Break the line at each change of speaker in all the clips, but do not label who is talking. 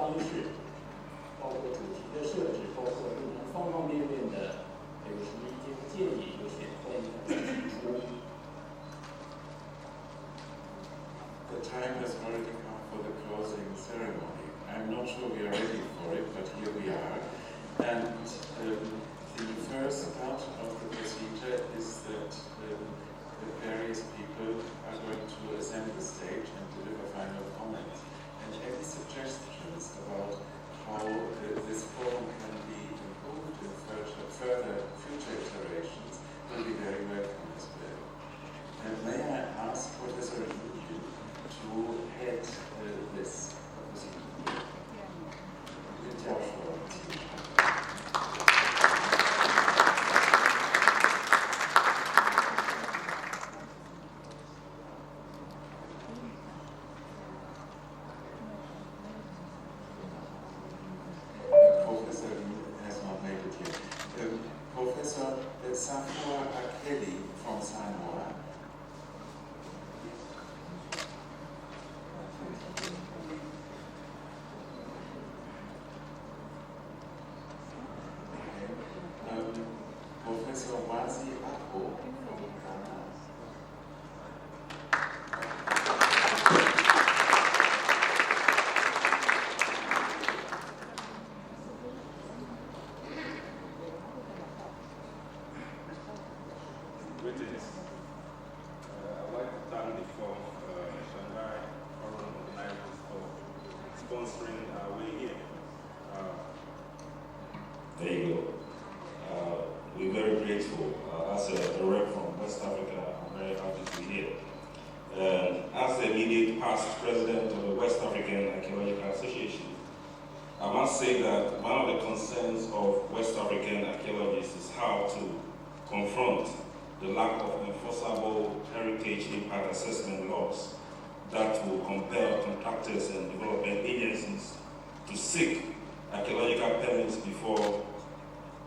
方式，包括主题的设置，包括入门方方面面的有什么意见和建议，有请欢迎大家提出。
The time has already come for the closing ceremony. I'm not sure we are ready for it, but here we are. And the first part of the procedure is that the various people are going to ascend the stage and deliver final comments. And any suggestions about how this forum can be improved in further future iterations will be very welcome as well. And may I ask Professor Yu to head this procedure? Professor has not made it yet. Professor Shanghai Archaeology from Shanghai. Professor from Ghana.
Greetings. I'd like to thank the Shanghai Forum organizers for sponsoring our way here.
There you go. We're very grateful. As a rep from West Africa, I'm very happy to be here. As the immediate past president of the West African Archaeological Association, I must say that one of the concerns of West African archaeologists is how to confront the lack of enforceable heritage impact assessment laws that will compel contractors and development agencies to seek archaeological permits before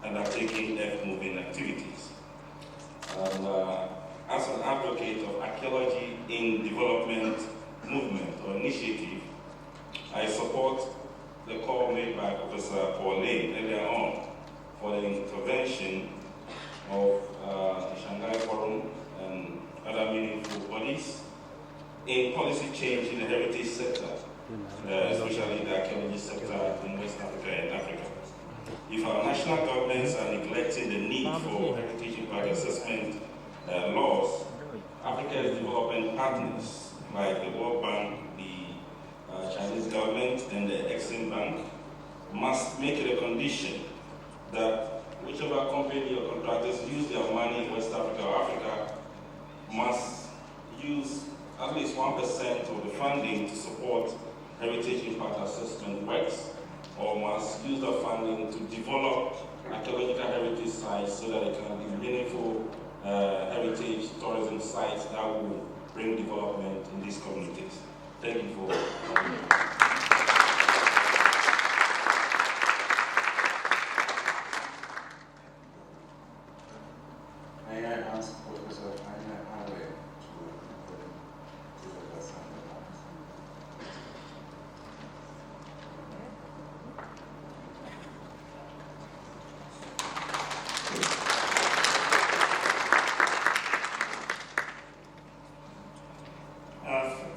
undertaking earth-moving activities. And as an advocate of archaeology in development movement or initiative, I support the call made by Professor Paul Lane earlier on for the intervention of the Shanghai Forum and other meaningful bodies in policy change in the heritage sector, especially the archaeology sector in West Africa and Africa. If our national governments are neglecting the need for heritage impact assessment laws, Africa's development partners like the World Bank, the Chinese government, and the Exim Bank must make it a condition that whichever company or contractors use their money in West Africa or Africa must use at least 1% of the funding to support heritage impact assessment works, or must use the funding to develop archaeological heritage sites so that it can be meaningful heritage tourism sites that will bring development in these communities. Thank you for
May I ask Professor Shanghai Archaeology to give us some remarks?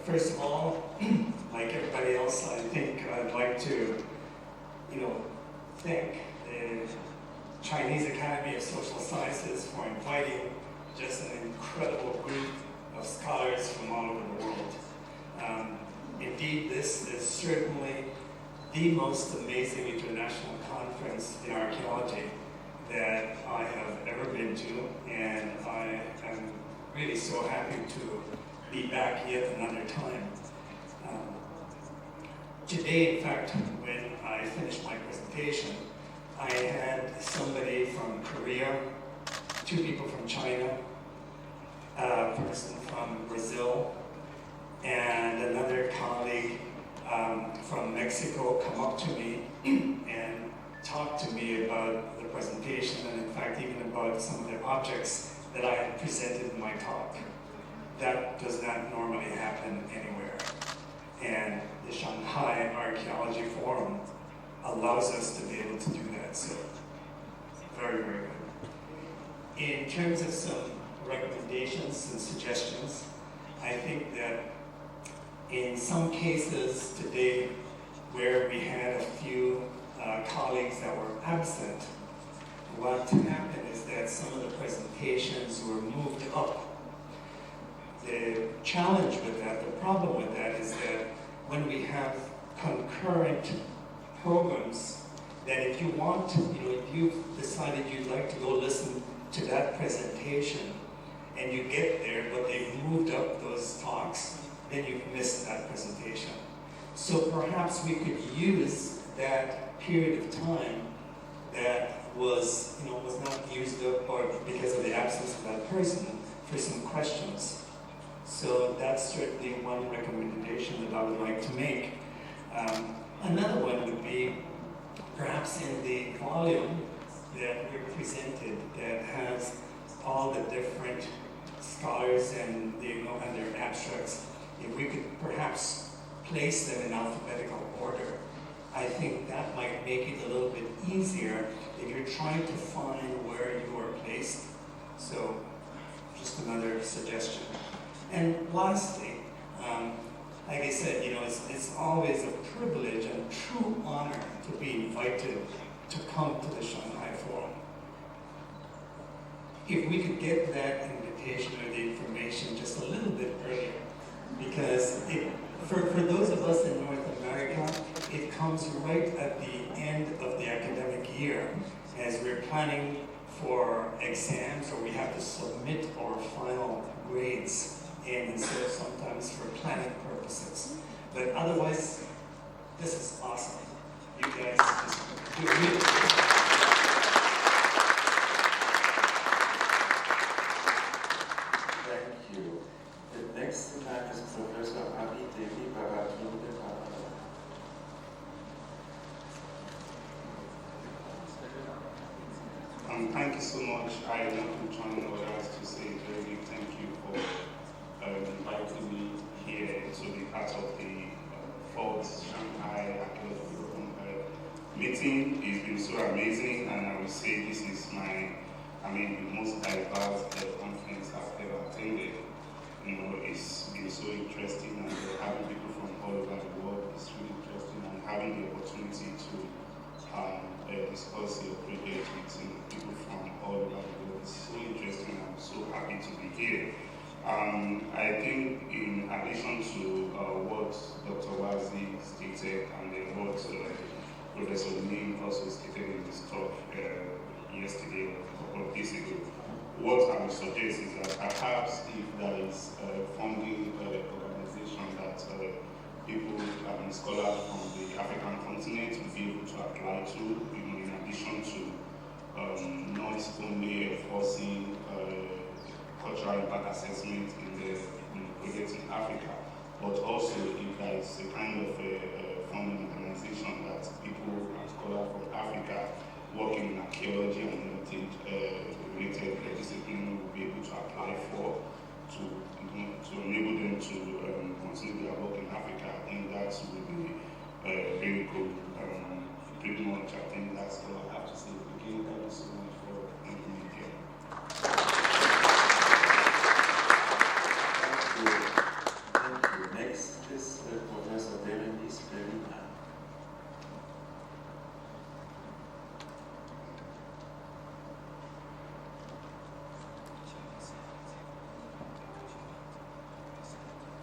First of all, like everybody else, I think I'd like to, thank the Chinese Academy of Social Sciences for inviting just an incredible group of scholars from all over the world. Indeed, this is certainly the most amazing international conference in archaeology that I have ever been to, and I am really so happy to be back yet another time. Today, in fact, when I finished my presentation, I had somebody from Korea, 2 people from China, a person from Brazil, and another colleague from Mexico come up to me and talk to me about the presentation, and in fact even about some of the objects that I had presented in my talk. That does not normally happen anywhere. And the Shanghai Archaeology Forum allows us to be able to do that. So, very, very good. In terms of some recommendations and suggestions, I think that in some cases today where we had a few colleagues that were absent, what happened is that some of the presentations were moved up. The challenge with that, the problem with that is that when we have concurrent programs, that if you want, if you've decided you'd like to go listen to that presentation and you get there, but they've moved up those talks, then you've missed that presentation. So perhaps we could use that period of time that was not used up or because of the absence of that person for some questions. So that's certainly one recommendation that I would like to make. Another one would be perhaps in the volume that we're presented that has all the different scholars and their abstracts, if we could perhaps place them in alphabetical order, I think that might make it a little bit easier if you're trying to find where you are placed. So, just another suggestion. And lastly, like I said, it's always a privilege and true honor to be invited to come to the Shanghai Forum. If we could get that invitation or the information just a little bit earlier, because for those of us in North America, it comes right at the end of the academic year as we're planning for exams or we have to submit our final grades in, and so sometimes for planning purposes. But otherwise, this is awesome. You guys just do it.
Thank you. The next in line is Professor Abi Devi Baratunde.
Thank you so much. I want to join others to say very big thank you for inviting me here to be part of the fourth Shanghai Archaeology Forum meeting. It's been so amazing, and I would say this is the most diverse conference I've ever attended. It's been so interesting, and having people from all over the world is really interesting, and having the opportunity to discuss your project with people from all over the world is so interesting. I'm so happy to be here. I think in addition to what Dr. Wazi stated and what Professor Lee also stated in his talk yesterday or a couple of days ago, what I would suggest is that perhaps if there is a funding organization that people and scholars from the African continent will be able to apply to, in addition to not only enforcing cultural impact assessment in the projects in Africa, but also if there is a kind of funding organization that people and scholars from Africa working in archaeology and related discipline will be able to apply for to enable them to continue their work in Africa. I think that will be very good. Pretty much, I think that's all I have to say. Again, thank you so much for having me here.
Thank you. Next is Professor Berenice Berina.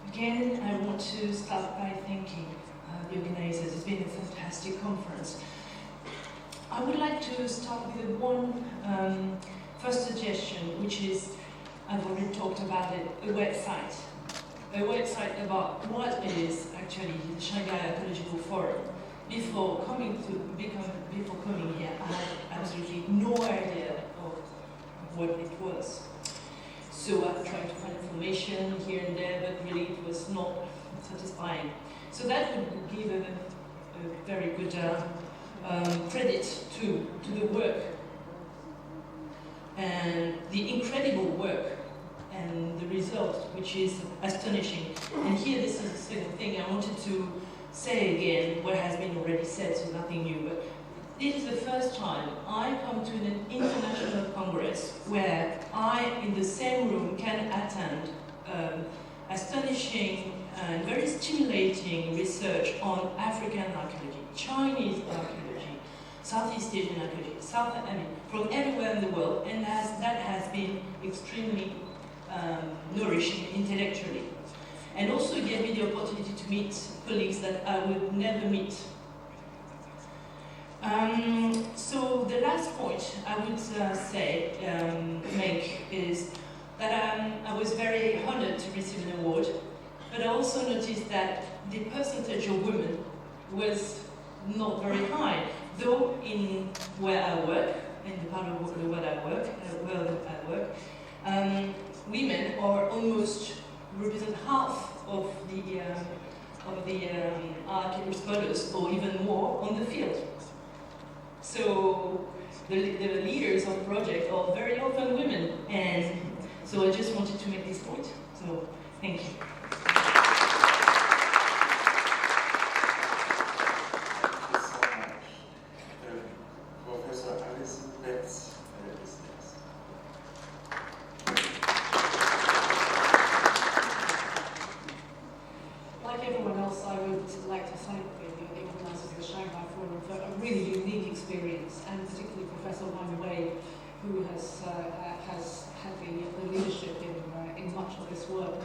Again, I want to start by thanking the organizers. It's been a fantastic conference. I would like to start with one first suggestion, which is, I've already talked about it, a website. A website about what is actually the Shanghai Archaeology Forum. Before coming here, I had absolutely no idea of what it was. So I tried to find information here and there, but really it was not satisfying. So that would give a very good credit to the work and the incredible work and the result, which is astonishing. And here, this is the second thing I wanted to say again what has been already said, so nothing new, but this is the first time I come to an international congress where I, in the same room, can attend astonishing and very stimulating research on African archaeology, Chinese archaeology, Southeast Asian archaeology, from everywhere in the world, and that has been extremely nourishing intellectually. And also gave me the opportunity to meet colleagues that I would never meet. So the last point I would make is that I was very honored to receive an award, but I also noticed that the percentage of women was not very high, though in where I work, in the part of the world I work, women are almost represent half of the archaeological scholars, or even more, on the field. So the leaders of the project are very often women, and so I just wanted to make this point. So thank you.
Like everyone else, I would like to thank the organisers of the Shanghai Forum for a really unique experience, and particularly Professor Wang Wei, who has had the leadership in much of this work.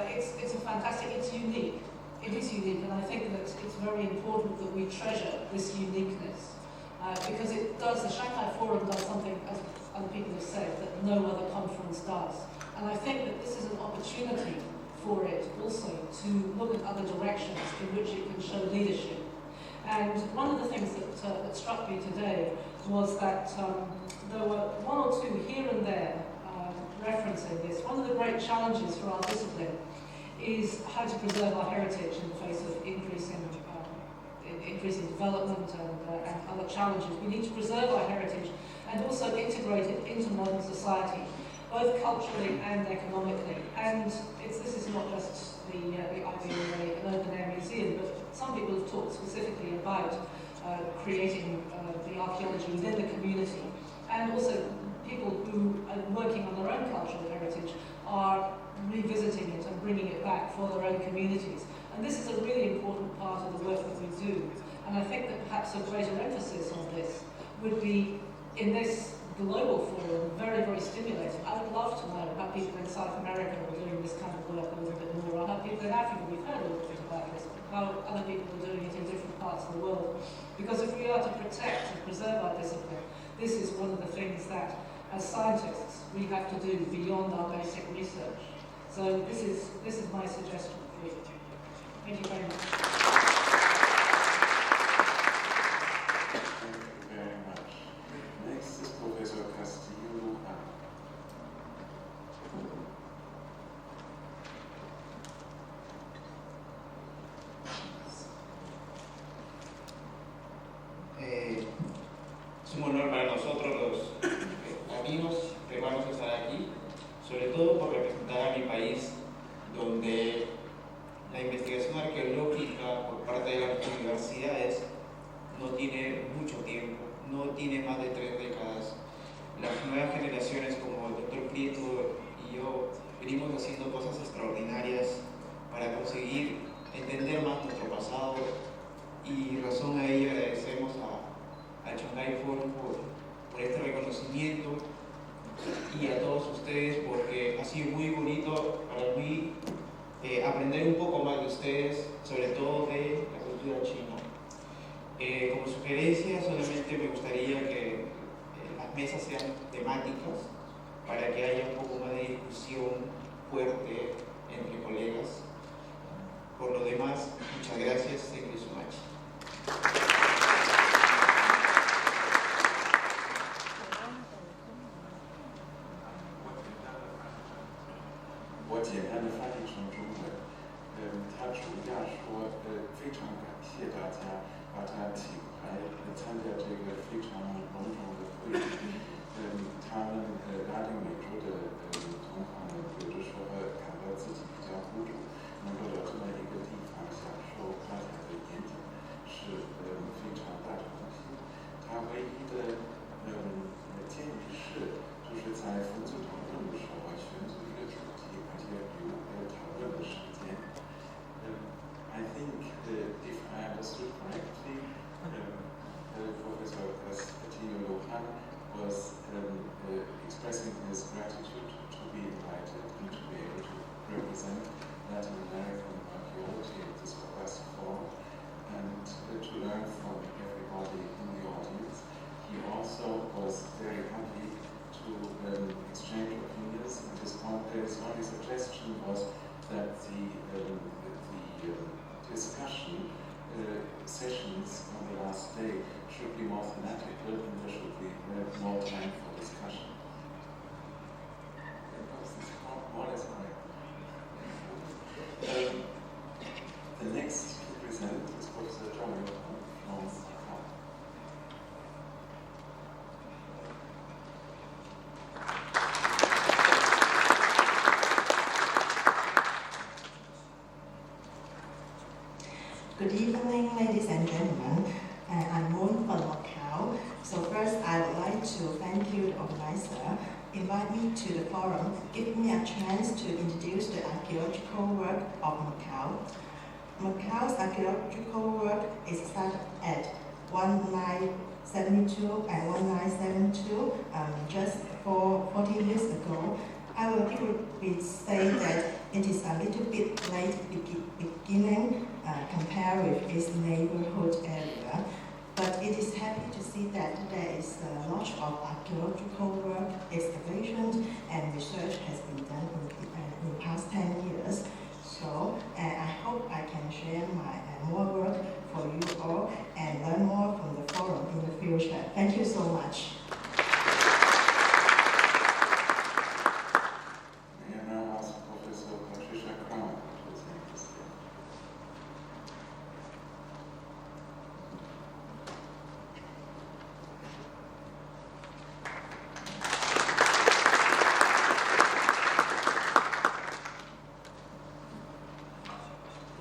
It's a fantastic, it's unique. It is unique, and I think that it's very important that we treasure this uniqueness, because it does, the Shanghai Forum does something, as other people have said, that no other conference does. And I think that this is an opportunity for it also to look at other directions in which it can show leadership. And one of the things that struck me today was that there were one or two here and there referencing this. One of the great challenges for our discipline is how to preserve our heritage in the face of increasing development and other challenges. We need to preserve our heritage and also integrate it into modern society, both culturally and economically. And this is not just the idea of an open-air museum, but some people have talked specifically about creating the archaeology within the community. And also people who are working on their own cultural heritage are revisiting it and bringing it back for their own communities. And this is a really important part of the work that we do. And I think that perhaps a greater emphasis on this would be, in this global forum, very, very stimulating. I would love to know how people in South America are doing this kind of work a little bit more, or how people in Africa, we've heard a little bit about this, how other people are doing it in different parts of the world. Because if we are to protect and preserve our discipline, this is one of the things that, as scientists, we have to do beyond our basic research. So this is my suggestion for you. Thank you very much.
Thank you very much. Next is Professor Castillo.
Es un honor para nosotros los latinos, peruanos, estar aquí, sobre todo por representar a mi país, donde la investigación arqueológica por parte de las universidades no tiene mucho tiempo, no tiene más de 3 décadas. Las nuevas generaciones como el doctor Prieto y yo venimos haciendo cosas extraordinarias para conseguir entender más nuestro pasado, y razón a ello agradecemos al Shanghai Forum por este reconocimiento, y a todos ustedes, porque ha sido muy bonito para mí aprender un poco más de ustedes, sobre todo de la cultura china. Como sugerencia, solamente me gustaría que las mesas sean temáticas para que haya un poco más de discusión fuerte entre colegas. Por lo demás, muchas gracias. Thank you so much.
后开展的演讲是非常大的东西。他唯一的建议是，就是在分组讨论的时候选择一个主题，而且有讨论的时间。I think if I understood correctly, Professor Castillo Johan was expressing his gratitude to be invited and to be able to represent Latin American archaeology at this West Forum and to learn from everybody in the audience. He also was very happy to exchange opinions, and his only suggestion was that the discussion sessions on the last day should be more thematical and there should be more time for discussion. More or less correct. The next to present is Professor John from Macau.
Good evening, ladies and gentlemen. I'm Moon from Macau. So first, I would like to thank you, the organizer, invite me to the forum, give me a chance to introduce the archaeological work of Macau. Macau's archaeological work is started at 1972 and 1972, just 40 years ago. I will say that it is a little bit late beginning compared with its neighborhood area, but it is happy to see that there is a lot of archaeological work, excavations, and research has been done in the past 10 years. So I hope I can share my more work for you all and learn more from the forum in the future. Thank you so much.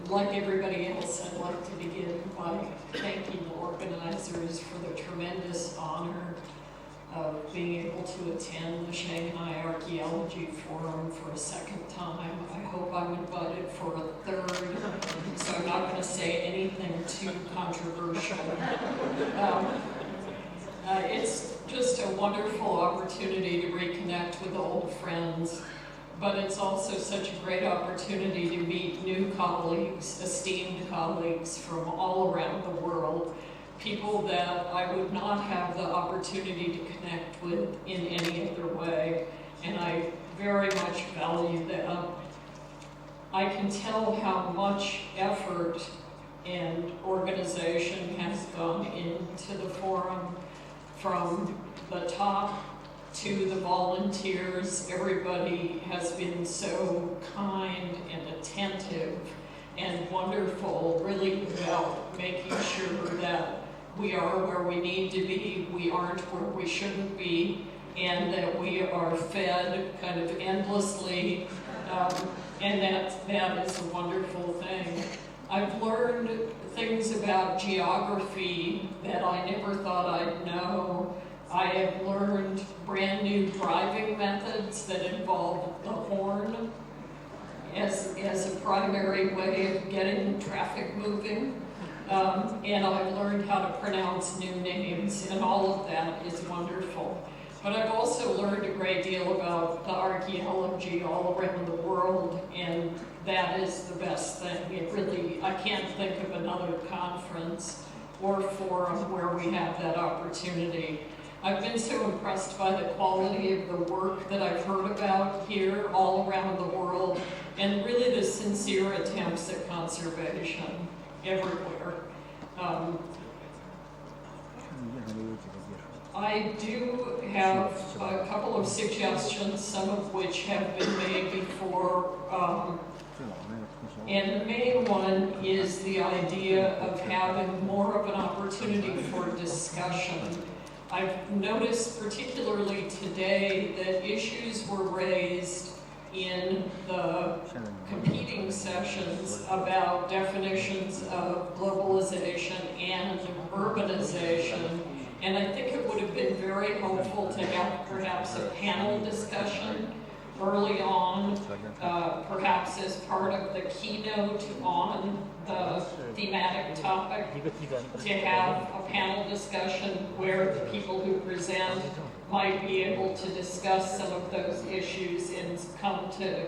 Like everybody else, I'd like to begin by thanking the organizers for the tremendous honor of being able to attend the Shanghai Archaeology Forum for a second time. I hope I'm invited for a third, so I'm not going to say anything too controversial. It's just a wonderful opportunity to reconnect with old friends. But it's also such a great opportunity to meet new colleagues, esteemed colleagues from all around the world, people that I would not have the opportunity to connect with in any other way, and I very much value them. I can tell how much effort and organization has gone into the forum, from the top to the volunteers. Everybody has been so kind and attentive and wonderful, really about making sure that we are where we need to be, we aren't where we shouldn't be, and that we are fed kind of endlessly, and that is a wonderful thing. I've learned things about geography that I never thought I'd know. I have learned brand new driving methods that involve the horn as a primary way of getting traffic moving. And I've learned how to pronounce new names, and all of that is wonderful. But I've also learned a great deal about the archaeology all around the world, and that is the best thing. I can't think of another conference or forum where we have that opportunity. I've been so impressed by the quality of the work that I've heard about here all around the world, and really the sincere attempts at conservation everywhere. I do have a couple of suggestions, some of which have been made before, and the main one is the idea of having more of an opportunity for discussion. I've noticed particularly today that issues were raised in the competing sessions about definitions of globalization and urbanization. And I think it would have been very helpful to have perhaps a panel discussion early on, perhaps as part of the keynote on the thematic topic, to have a panel discussion where the people who present might be able to discuss some of those issues and come to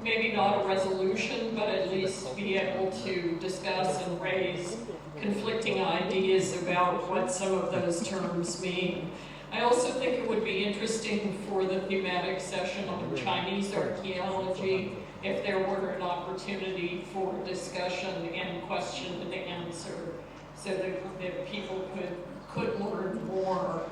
maybe not a resolution, but at least be able to discuss and raise conflicting ideas about what some of those terms mean. I also think it would be interesting for the thematic session on Chinese archaeology if there were an opportunity for discussion and question and answer so that people could learn more.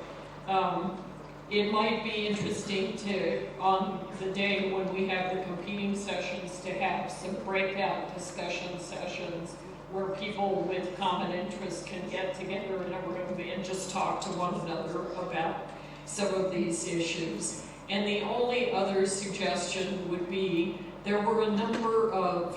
It might be interesting to, on the day when we have the competing sessions, to have some breakout discussion sessions where people with common interests can get together in a room and just talk to one another about some of these issues. And the only other suggestion would be, there were a number of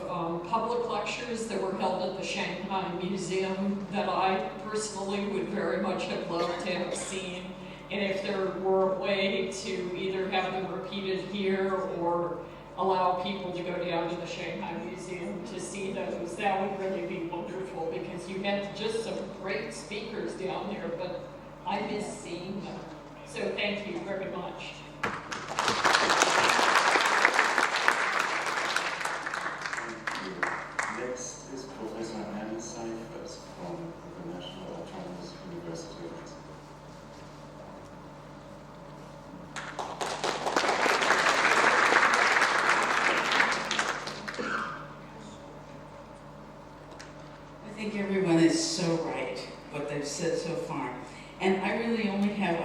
public lectures that were held at the Shanghai Museum that I personally would very much have loved to have seen. And if there were a way to either have them repeated here or allow people to go down to the Shanghai Museum to see those, that would really be wonderful, because you had just some great speakers down there, but I miss seeing them. So thank you very much.
Next is Professor Anne Seifert from the National Autonomous University.
I think everyone is so right, what they've said so far. And I really only have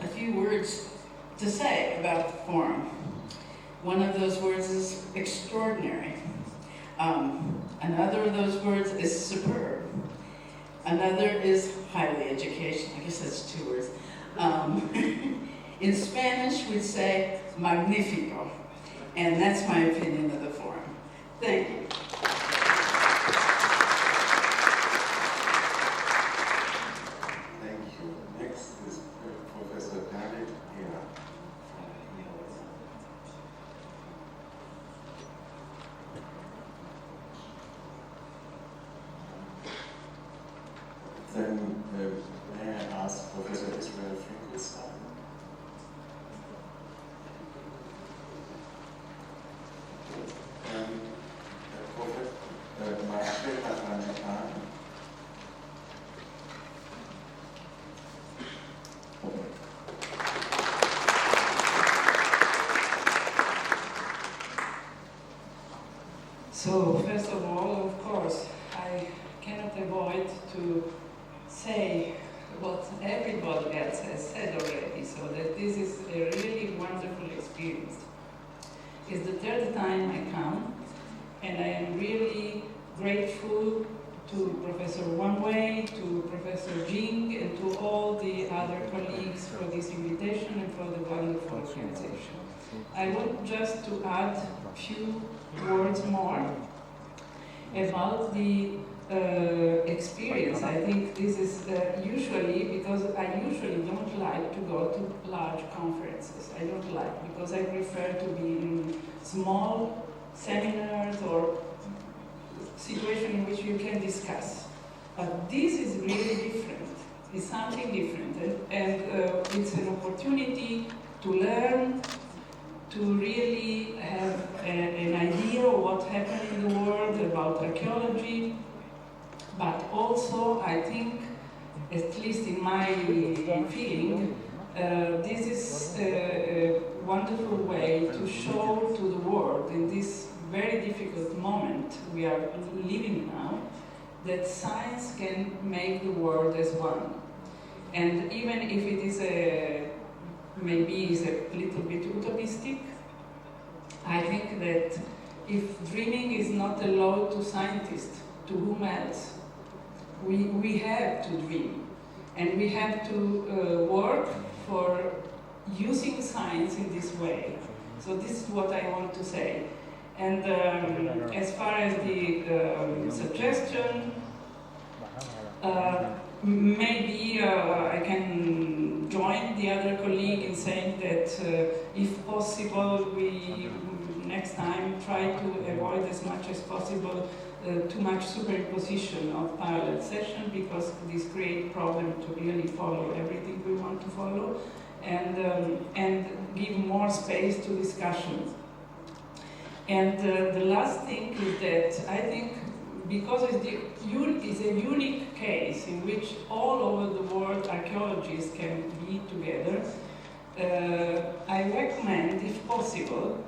a few words to say about the forum. One of those words is extraordinary. Another of those words is superb. Another is highly educational. I guess that's 2 words. In Spanish, we'd say magnifico. And that's my opinion of the forum. Thank you.
Thank you. Next is Professor David Hera. Then may I ask Professor Israel Finkelstein? And Professor Marshall Atlantican.
So, first of all, of course, I cannot avoid to say what everybody else has said already, so that this is a really wonderful experience. It's the 3rd time I come, and I am really grateful to Professor Wang Wei, to Professor Jing, and to all the other colleagues for this invitation and for the wonderful organization. I want just to add a few words more about the experience. I think this is usually, because I usually don't like to go to large conferences. I don't like, because I prefer to be in small seminars or situations in which you can discuss. But this is really different. It's something different, and it's an opportunity to learn, to really have an idea of what happened in the world about archaeology, but also I think, at least in my feeling, this is a wonderful way to show to the world in this very difficult moment we are living now, that science can make the world as one. And even if it is maybe is a little bit utopistic, I think that if dreaming is not allowed to scientists, to whom else? We have to dream, and we have to work for using science in this way. So this is what I want to say. And as far as the suggestion, maybe I can join the other colleague in saying that if possible, we next time try to avoid as much as possible too much superimposition of parallel sessions, because this creates problem to really follow everything we want to follow, and give more space to discussions. And the last thing is that I think, because it's a unique case in which all over the world archaeologists can be together, I recommend, if possible,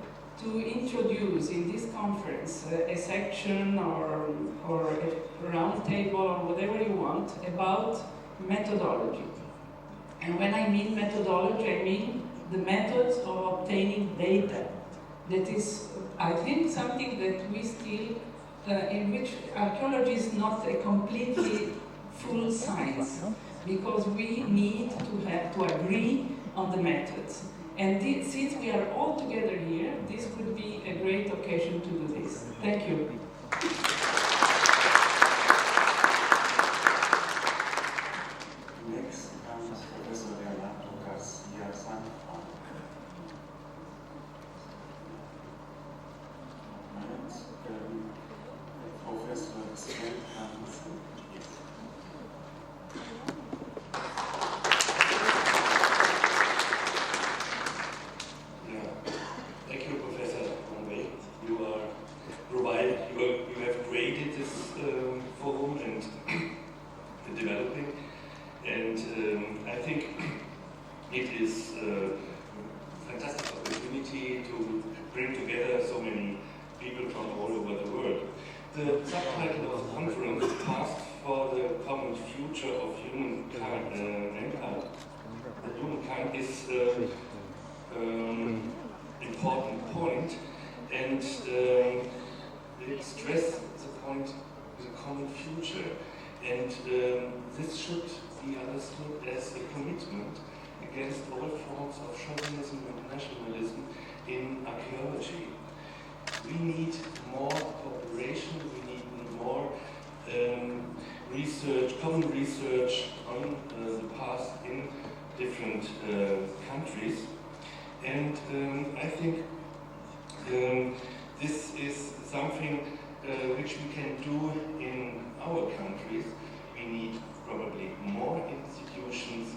to introduce in this conference a section or a round table or whatever you want about methodology. And when I mean methodology, I mean the methods of obtaining data. That is, I think, something that we still, in which archaeology is not a completely full science, because we need to agree on the methods. And since we are all together here, this could be a great occasion to do this. Thank you.
Next comes Professor Leonardo Garcia Sanfon. Professor Sven Hansen.
Thank you, Professor Conway. You have created this forum and developing, and I think it is a fantastic opportunity to bring together so many people from all over the world. The subtitle of the conference, Past for the Common Future of Humankind, the humankind is important point, and it stresses the point of the common future, and this should be understood as a commitment against all forms of chauvinism and nationalism in archaeology. We need more cooperation, we need more research, common research on the past in different countries. And I think this is something which we can do in our countries. We need probably more institutions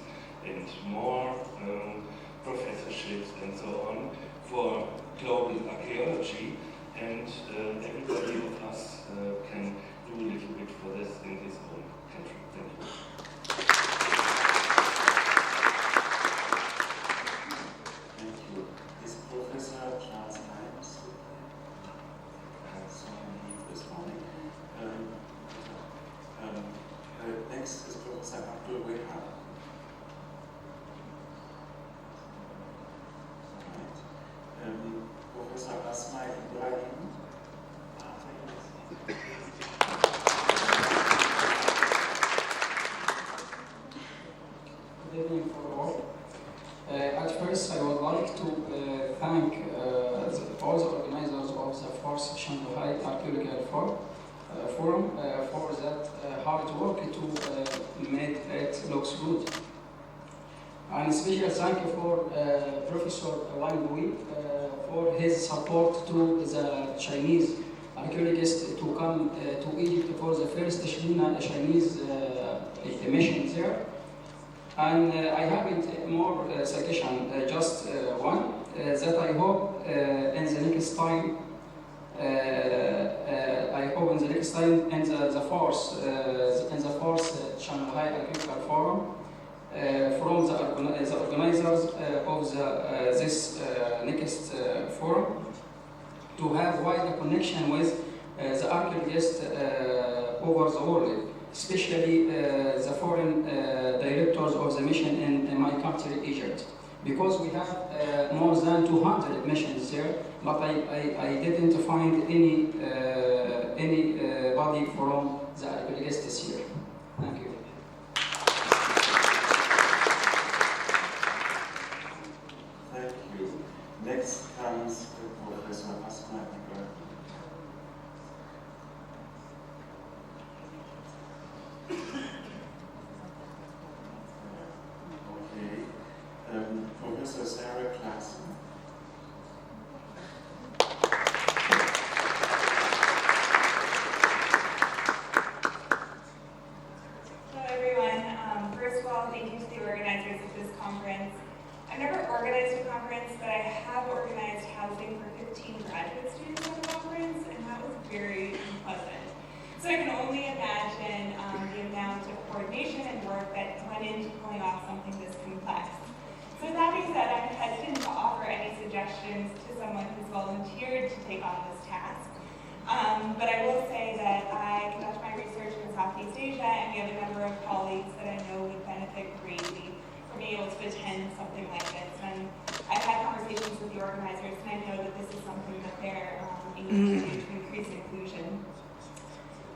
and more professorships and so on for global archaeology, and everybody of us can do a little bit for this in his own country. Thank you.
Thank you. Is Professor Charles Himes has leave this morning? Next is Professor Abdul Wahab. Professor Asma Ibrahim.
Good evening for all. At first, I would like to thank all the organizers of the fourth Shanghai Archaeology Forum for that hard work to make it looks good. And special thank you for Professor Wang Gui for his support to the Chinese archaeologists to come to Egypt for the first Chinese mission there. And I have more suggestion, just one, that I hope in the next time, in the fourth Shanghai Archaeology Forum, from the organizers of this next forum, to have wider connection with the archaeologists over the world, especially the foreign directors of the mission in my country, Egypt. Because we have more than 200 missions there, but I didn't find anybody from the archaeologists here. Thank you.
Thank you. Next comes
everyone. First of all, thank you to the organizers of this conference. I've never organized a conference, but I have organized housing for 15 graduate students at a conference, and that was very unpleasant. So I can only imagine the amount of coordination and work that went into pulling off something this complex. So with that being said, I'm hesitant to offer any suggestions to someone who's volunteered to take on this task. But I will say that I conduct my research in Southeast Asia, and we have a number of colleagues that I know would benefit greatly from being able to attend something like this. And I've had conversations with the organizers, and I know that this is something that they're aiming to do to increase inclusion.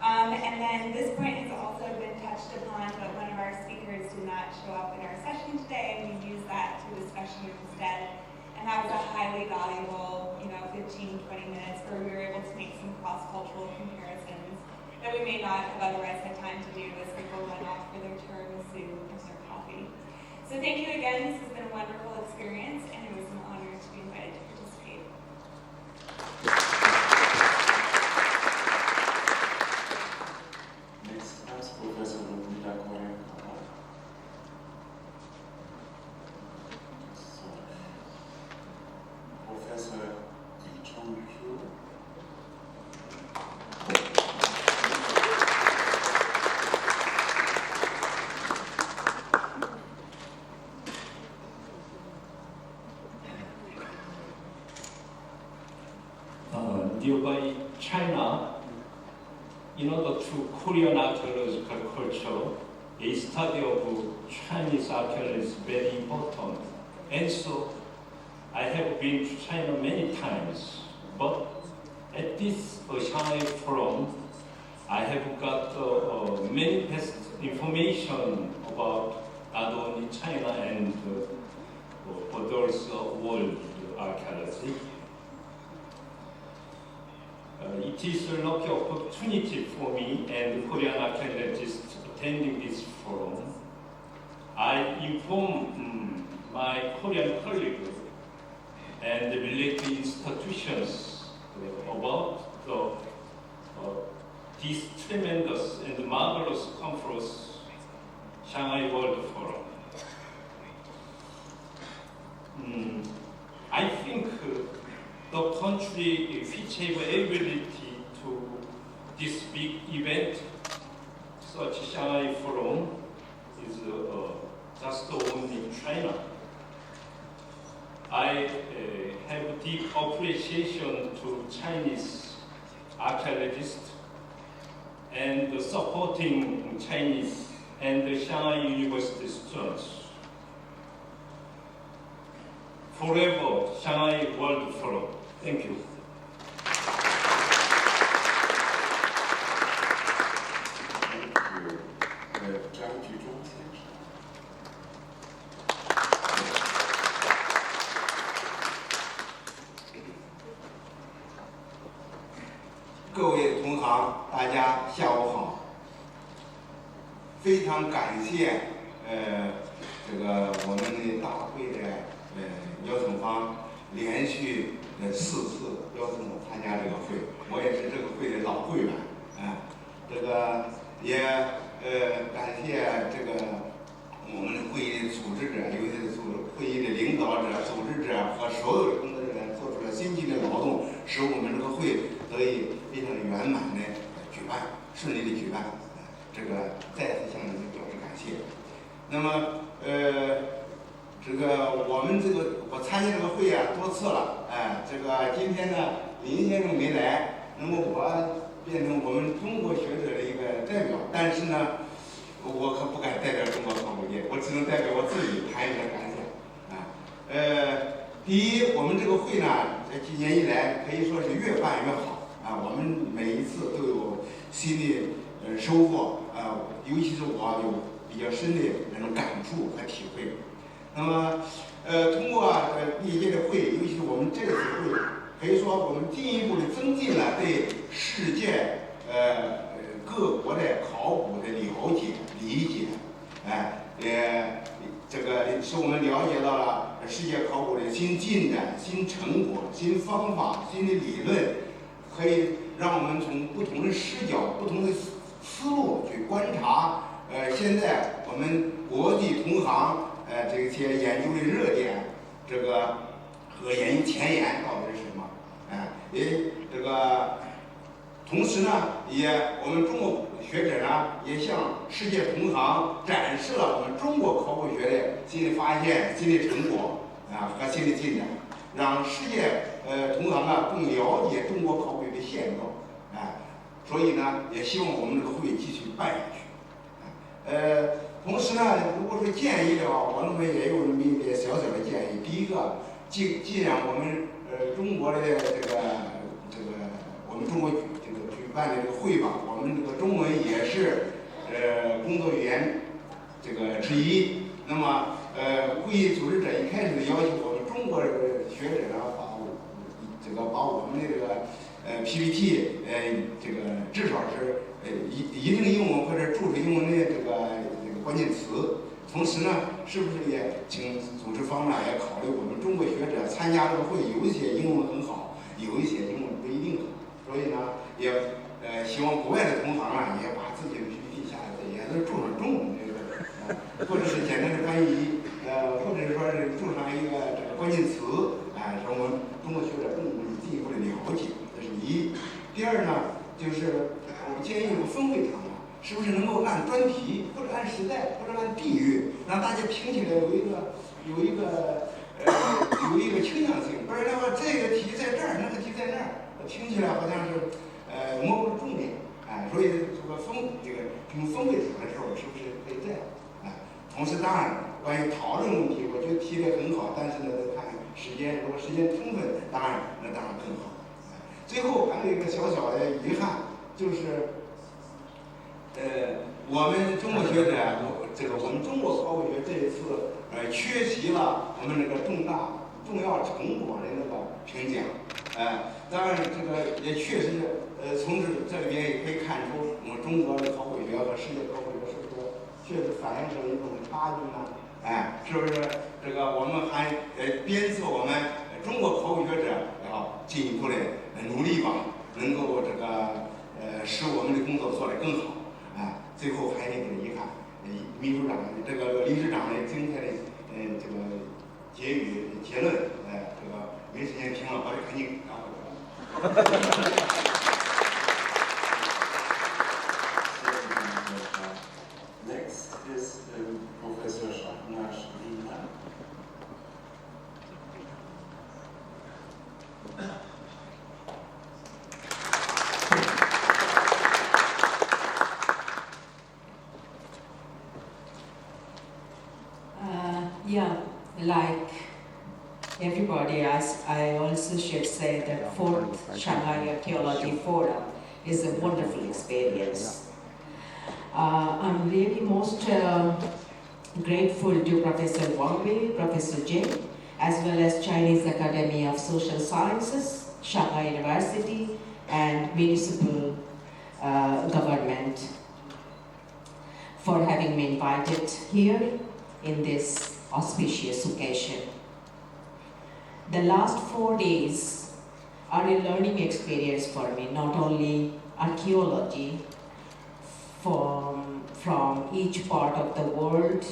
And then this point has also been touched upon, but one of our speakers did not show up in our session today, and we used that to discussion instead. And that was a highly valuable, 15, 20 minutes where we were able to make some cross-cultural comparisons that we may not have otherwise had time to do as people went off for their tiramisu and their coffee. So thank you again. This has been a wonderful experience, and it was an honor to be invited to participate.
Next class, Professor Ludmila Korenko. Professor Yi Chong-Kyu.
Nearby China, in order to Korean archaeological culture, a study of Chinese archaeology is very important. And so I have been to China many times, but at this Shanghai Forum, I have got many best information about not only China and but also world archaeology. It is a lucky opportunity for me and Korean archaeologists attending this forum. I inform my Korean colleagues and the related institutions about this tremendous and marvelous conference, Shanghai World Forum. I think the country which have ability to this big event, such Shanghai Forum, is just only China. I have deep appreciation to Chinese archaeologists and supporting Chinese and the Shanghai University students. Forever, Shanghai World Forum. Thank you.
各位同行，大家下午好。非常感谢这个我们的大会的邀请方连续4次邀请我参加这个会，我也是这个会的老会员这个也感谢这个我们的会议的组织者，尤其是会议的领导者、组织者和所有的工作人员做出了辛勤的劳动，使我们这个会得以非常圆满的举办，顺利的举办。这个再次向你们表示感谢。那么这个我们我参加这个会多次了，这个今天呢林先生没来，那么我变成我们中国学者的一个代表，但是呢我可不敢代表中国考古界，我只能代表我自己谈一点感想第一，我们这个会呢这几年以来可以说是越办越好我们每一次都有新的收获尤其是我有比较深的那种感触和体会。那么通过历届的会，尤其是我们这次会，可以说我们进一步的增进了对世界各国的考古的了解理解，这个使我们了解到了世界考古的新进展、新成果、新方法、新的理论，可以让我们从不同的视角、不同的思路去观察现在我们国际同行这些研究的热点，这个和研究前沿到底是什么？这个同时呢，我们中国学者呢也向世界同行展示了我们中国考古学的新的发现、新的成果和新的进展，让世界同行呢更了解中国考古学的现状所以呢，也希望我们这个会继续办下去。同时呢，如果说建议的话，我认为也有那么一点小小的建议。第一个，既然我们中国的我们中国举办的这个会吧，我们这个中文也是工作语言之一。那么会议组织者一开始要求我们中国学者呢，把我们的这个PPT 至少是一定英文或者注释英文的这个关键词。同时呢，是不是也请组织方面也考虑我们中国学者参加这个会，有一些英文很好，有一些英文不一定好。所以呢，也希望国外的同行啊，也把自己的 PPT 下来，也是注上中文或者是简单的翻译，或者是说是注上一个关键词，让我们中国学者更进一步的了解。这是一。第二呢，就是我建议有分会场啊，是不是能够按专题或者按时代或者按地域，让大家听起来有一个倾向性，不然的话这个题在这儿，那个题在那儿，听起来好像是摸不住重点。所以这个评分会场的时候，是不是可以这样？同时，当然关于讨论问题，我觉得提得很好，但是呢，得看时间，如果时间充分，当然更好。最后还有一个小小的遗憾，就是我们中国学者，我们中国考古学这一次缺席了我们那个重要成果的那个评奖。当然这个也确实从这里边也可以看出，我们中国的考古学和世界考古学是不是确实反映出一种差距呢？是不是这个我们还鞭策我们中国考古学者要进一步的努力吧，能够使我们的工作做得更好。最后还有一个遗憾，秘书长理事长的精彩的结论，没时间听了，我就赶紧赶回来。
Next is Professor Shanghai Archaeology.
Yeah, like everybody else, I also should say that 4th Shanghai Archaeology Forum is a wonderful experience. I'm really most grateful to Professor Wang Wei, Professor Jin, as well as Chinese Academy of Social Sciences, Shanghai University, and municipal government for having me invited here in this auspicious occasion. The last 4 days are a learning experience for me, not only archaeology from each part of the world,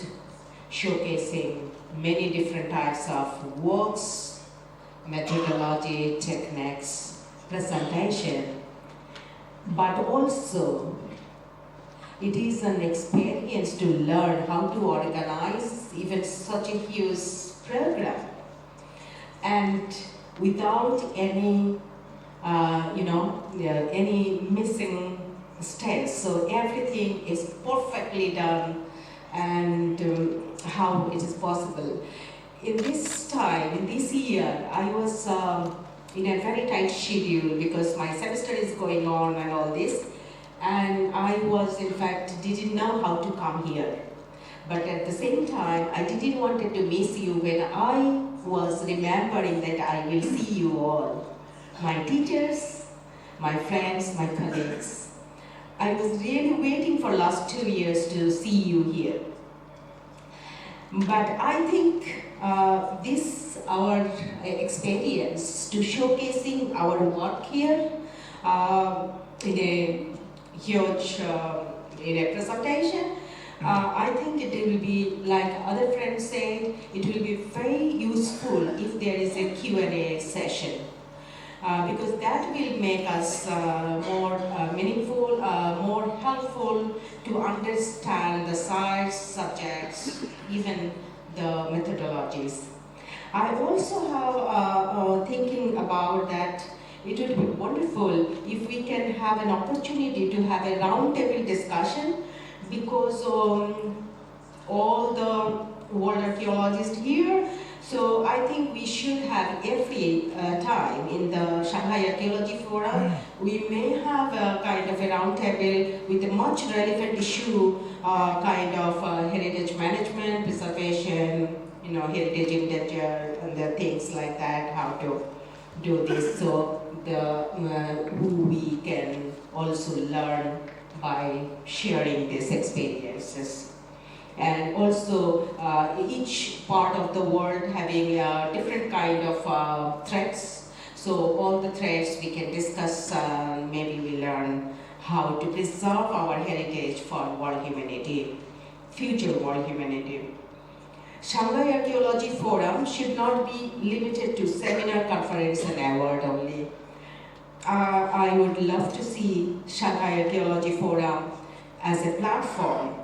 showcasing many different types of works, methodology, techniques, presentation, but also it is an experience to learn how to organize even such a huge program, and without any, any missing steps. So everything is perfectly done, and how it is possible. In this time, in this year, I was in a very tight schedule because my semester is going on and all this. And I was, in fact, didn't know how to come here. But at the same time, I didn't want to miss you when I was remembering that I will see you all. My teachers, my friends, my colleagues. I was really waiting for last 2 years to see you here. But I think our experience to showcasing our work here in a huge in a presentation I think it will be, like other friends say, it will be very useful if there is a Q&A session. Because that will make us more meaningful, more helpful to understand the science subjects, even the methodologies. I also have thinking about that it would be wonderful if we can have an opportunity to have a roundtable discussion, because all the world archaeologists here, so I think we should have every time in the Shanghai Archaeology Forum, we may have a kind of a roundtable with a much relevant issue, kind of heritage management, preservation, heritage endangered, and the things like that, how to do this, so who we can also learn by sharing these experiences. And also each part of the world having a different kind of threats. So all the threats we can discuss, maybe we learn how to preserve our heritage for world humanity, future world humanity. Shanghai Archaeology Forum should not be limited to seminar, conference and award only. I would love to see Shanghai Archaeology Forum as a platform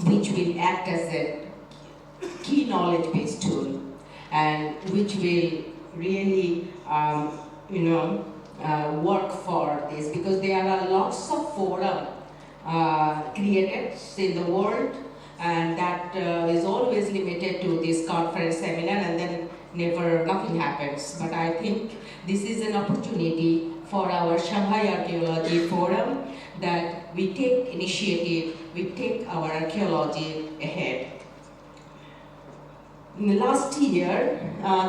which will act as a key knowledge-based tool, and which will really, work for this, because there are lots of forums created in the world, and that is always limited to this conference seminar, and then nothing happens. But I think this is an opportunity for our Shanghai Archaeology Forum, that we take initiative, we take our archaeology ahead. In the last year,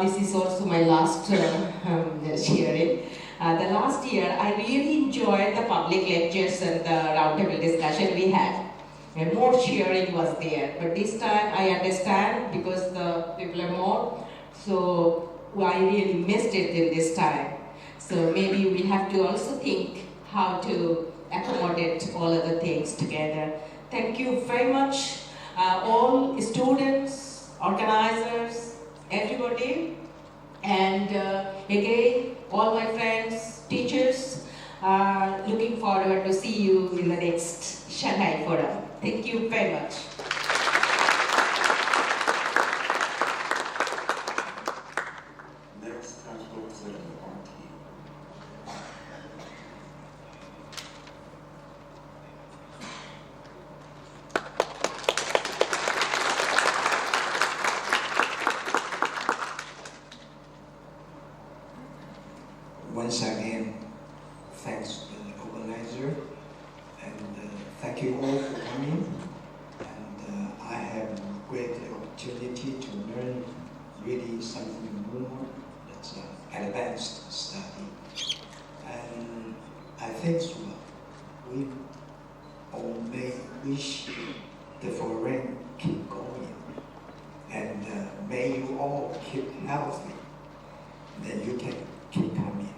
this is also my last sharing. The last year, I really enjoyed the public lectures and the roundtable discussion we had. And more sharing was there. But this time, I understand because the people are more, so I really missed it in this time. So maybe we have to also think how to accommodate all of the things together. Thank you very much, all students, organizers, everybody, and again, all my friends, teachers, looking forward to see you in the next Shanghai Forum. Thank you very much.
Next,
once again, thanks to the organizer, and thank you all for coming. And I have a great opportunity to learn really something more. That's an advanced study. And I think we all may wish the forum keep going. And may you all keep healthy. Then you can keep coming.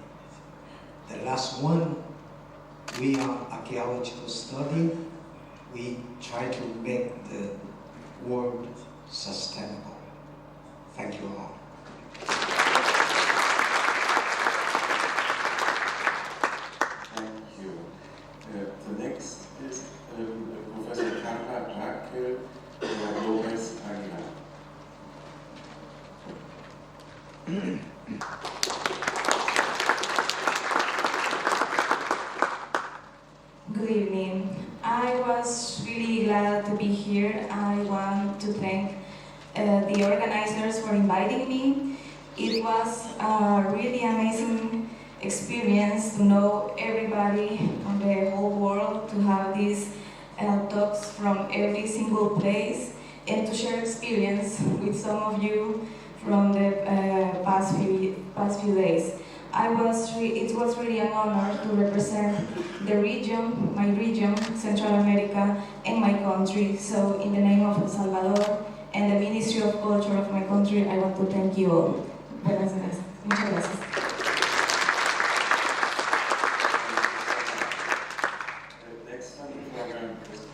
The last one, we are archaeological study. We try to make the world sustainable. Thank you all.
thank you. The next is Professor Carla Raquel Lopez Aguilar.
Good evening. I was really glad to be here. I want to thank the organizers for inviting me. It was a really amazing experience to know everybody from the whole world, to have these talks from every single place, and to share experience with some of you from the past few days. It was really an honor to represent the region, my region, Central America, and my country. So in the name of El Salvador and the Ministry of Culture of my country, I want to thank you all. Buenas gracias. Muchas gracias.
Next on the program is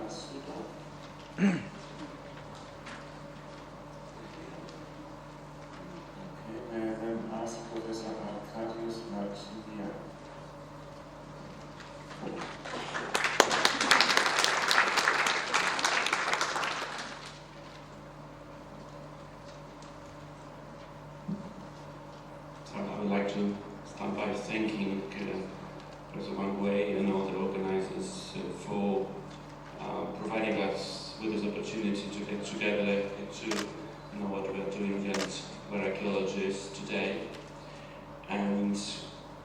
may I then ask Professor Arkadiusz Marciniak.
So I would like to start by thanking Professor Wang Wei and all the organizers for providing us with this opportunity to get together to know what we are doing and where archaeology is today. And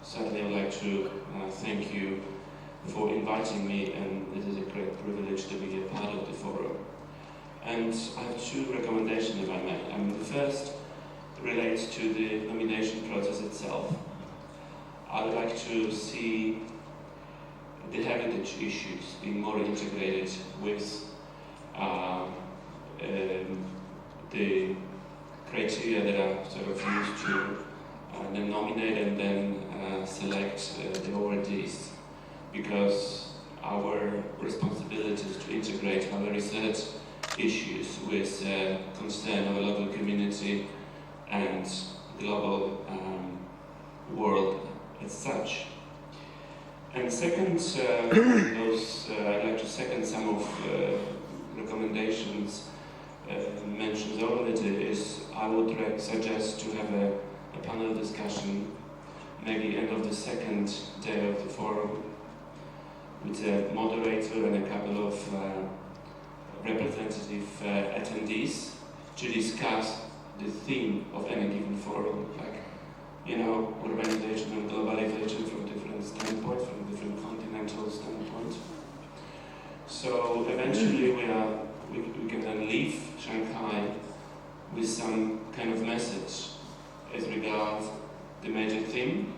certainly I would like to thank you for inviting me, and it is a great privilege to be a part of the forum. And I have two recommendations, if I may. The first relates to the nomination process itself. I would like to see the heritage issues being more integrated with the criteria that are sort of used to then nominate and then select the awardees, because our responsibility is to integrate our research issues with concern of the local community and global world as such. And second, I'd like to second some of recommendations mentioned already. Is I would suggest to have a panel discussion maybe end of the second day of the forum with a moderator and a couple of representative attendees to discuss the theme of any given forum, like, urbanization and globalization from different standpoints, from different continental standpoints. So eventually we can then leave Shanghai with some kind of message as regards the major theme,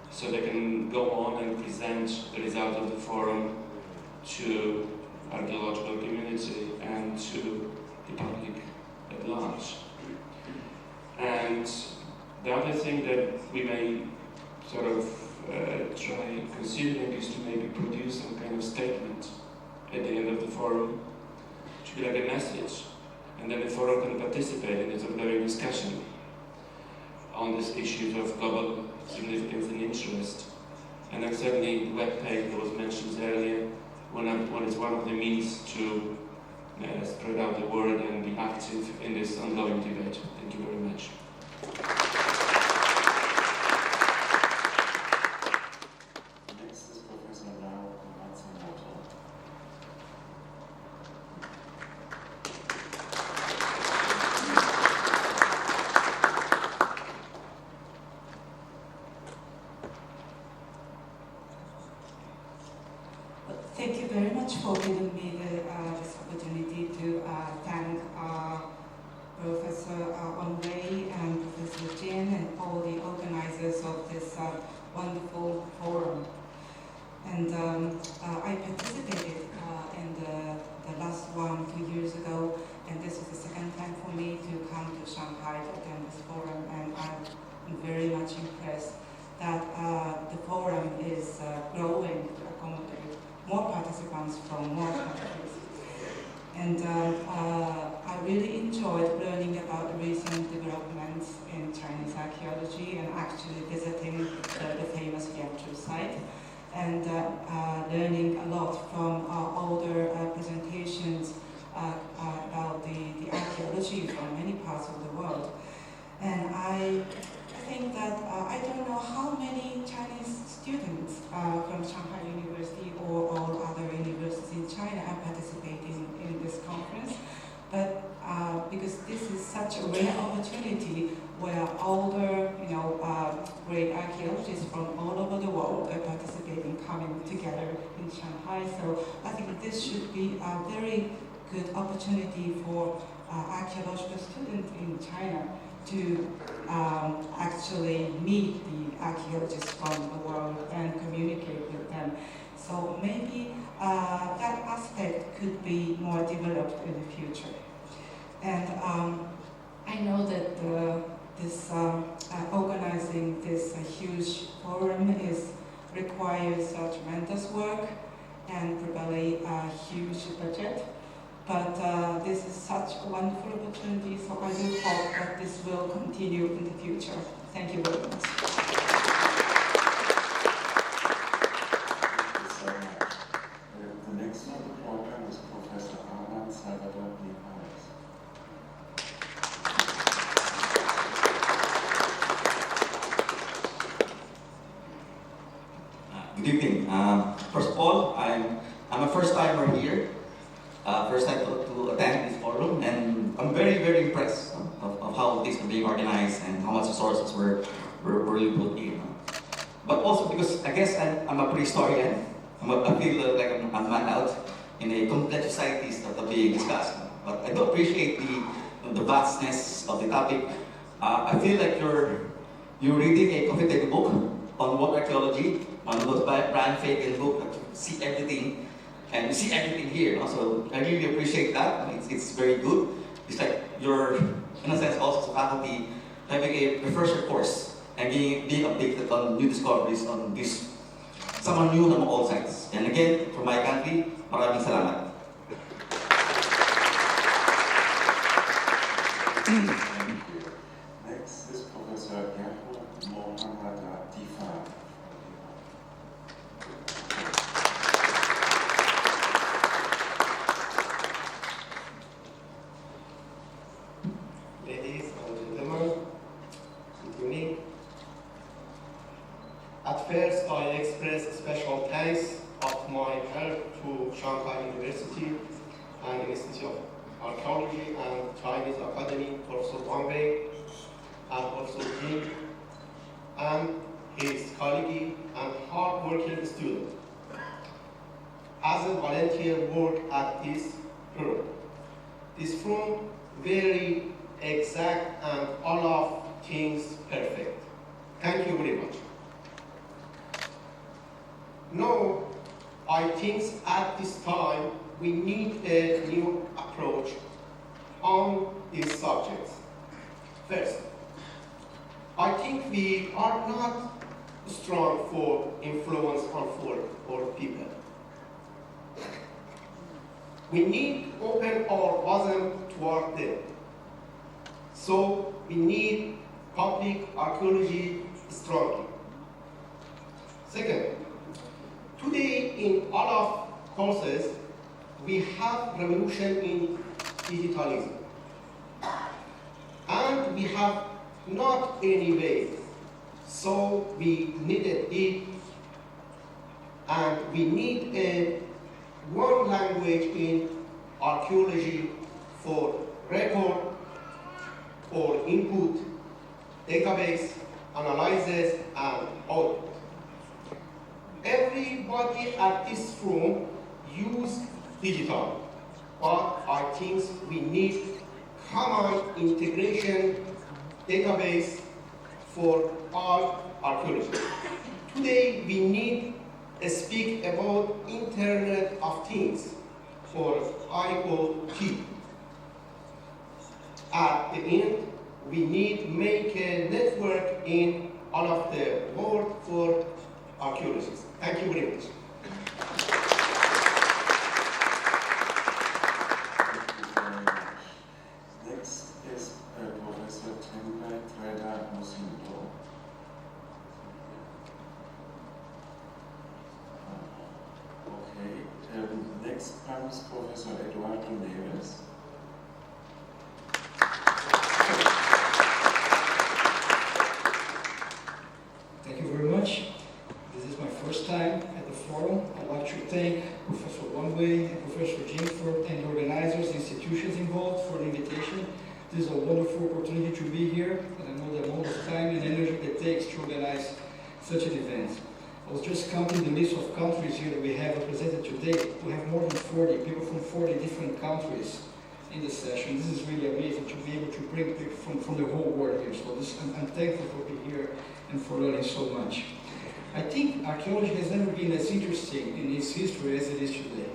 so they can go on and present the result of the forum to archaeological community and to the public at large. And the other thing that we may sort of try considering is to maybe produce some kind of statement at the end of the forum, to be like a message, and then the forum can participate in this ongoing discussion on these issues of global significance and interest. And then certainly the web page that was mentioned earlier, one is one of the means to spread out the word and be active in this ongoing debate. Thank you very much.
Next is Professor Rao Matsumoto.
Thank you very much for giving me this opportunity to thank Professor Wang Wei and Professor Jin and all the organizers of this wonderful forum. And I participated in the last one 2 years ago, and this is the second time for me to come to Shanghai to attend this forum, and I'm very much impressed that the forum is growing to accommodate more participants from more countries. And I really enjoyed learning about the recent developments in Chinese archaeology and actually visiting the famous Yangzhou site, and learning a lot from older presentations about the archaeology from many parts of the world. And I think that I don't know how many Chinese students from Shanghai University or all other universities in China are participating in this conference, but because this is such a rare opportunity where older, great archaeologists from all over the world are participating, coming together in Shanghai. So I think this should be a very good opportunity for archaeological students in China to actually meet the archaeologists from the world and communicate with them. So maybe that aspect could be more developed in the future. And I know that organizing this huge forum requires tremendous work, and probably
huge budget. But this is such a wonderful opportunity, so I do hope that this will continue in the future. Thank you very much.
The next on the program is Professor Arman Salvador Nicolás.
Good evening. First of all, I'm a first timer here. First time to attend this forum, and I'm very impressed of how things are being organized and how much resources were really put in. But also because I guess I'm a prehistorian. I feel like I'm man out in a complex societies that are being discussed. But I do appreciate the vastness of the topic. I feel like you're reading a coffee table book on what archaeology, on those Brian Fagan book that you see everything, and you see everything here. So I really appreciate that. It's very good. It's like you're, in a sense, also faculty having a refresher course and being updated on new discoveries on this. Someone new on all sides. And again, from my country, maraming salamat.
Thank you. Next is Professor Yahoo Mohammad Tifan.
Ladies and gentlemen, good evening. At first, I express special thanks of my help to Shanghai University and the Institute of Archaeology and Chinese Academy, Professor Wang Wei, and Professor Jin, and his colleague and hard-working student. As a volunteer work at this program. This room very exact and all of things perfect. Thank you very much. Now, I think at this time we need a new approach on these subjects. First, I think we are not strong for influence for people. We need open our bosom toward them. So we need public archaeology strongly. Second, today in all of courses, we have revolution in digitalism. And we have not any way. So we needed it, and we need a one language in archaeology for record or input, database, analysis, and output. Everybody at this room use digital, but I think we need common integration database for all archaeology. Today we need to speak about Internet of Things, or IoT. At the end, we need to make a network in all of the world for archaeologists. Thank you very much.
Next is Professor Tenbai Treda Musindo. Okay, next comes Professor Eduardo Neves.
Thank you very much. This is my first time at the forum. I'd like to thank Professor Wang Wei and Professor Jin and the organizers, institutions involved for the invitation. This is a wonderful opportunity to be here, and I know the amount of time and energy it takes to organize such an event. I was just counting the list of countries here that we have represented today. We have more than 40 people from 40 different countries in the session. This is really amazing to be able to bring people from the whole world here. So I'm thankful for being here and for learning so much. I think archaeology has never been as interesting in its history as it is today.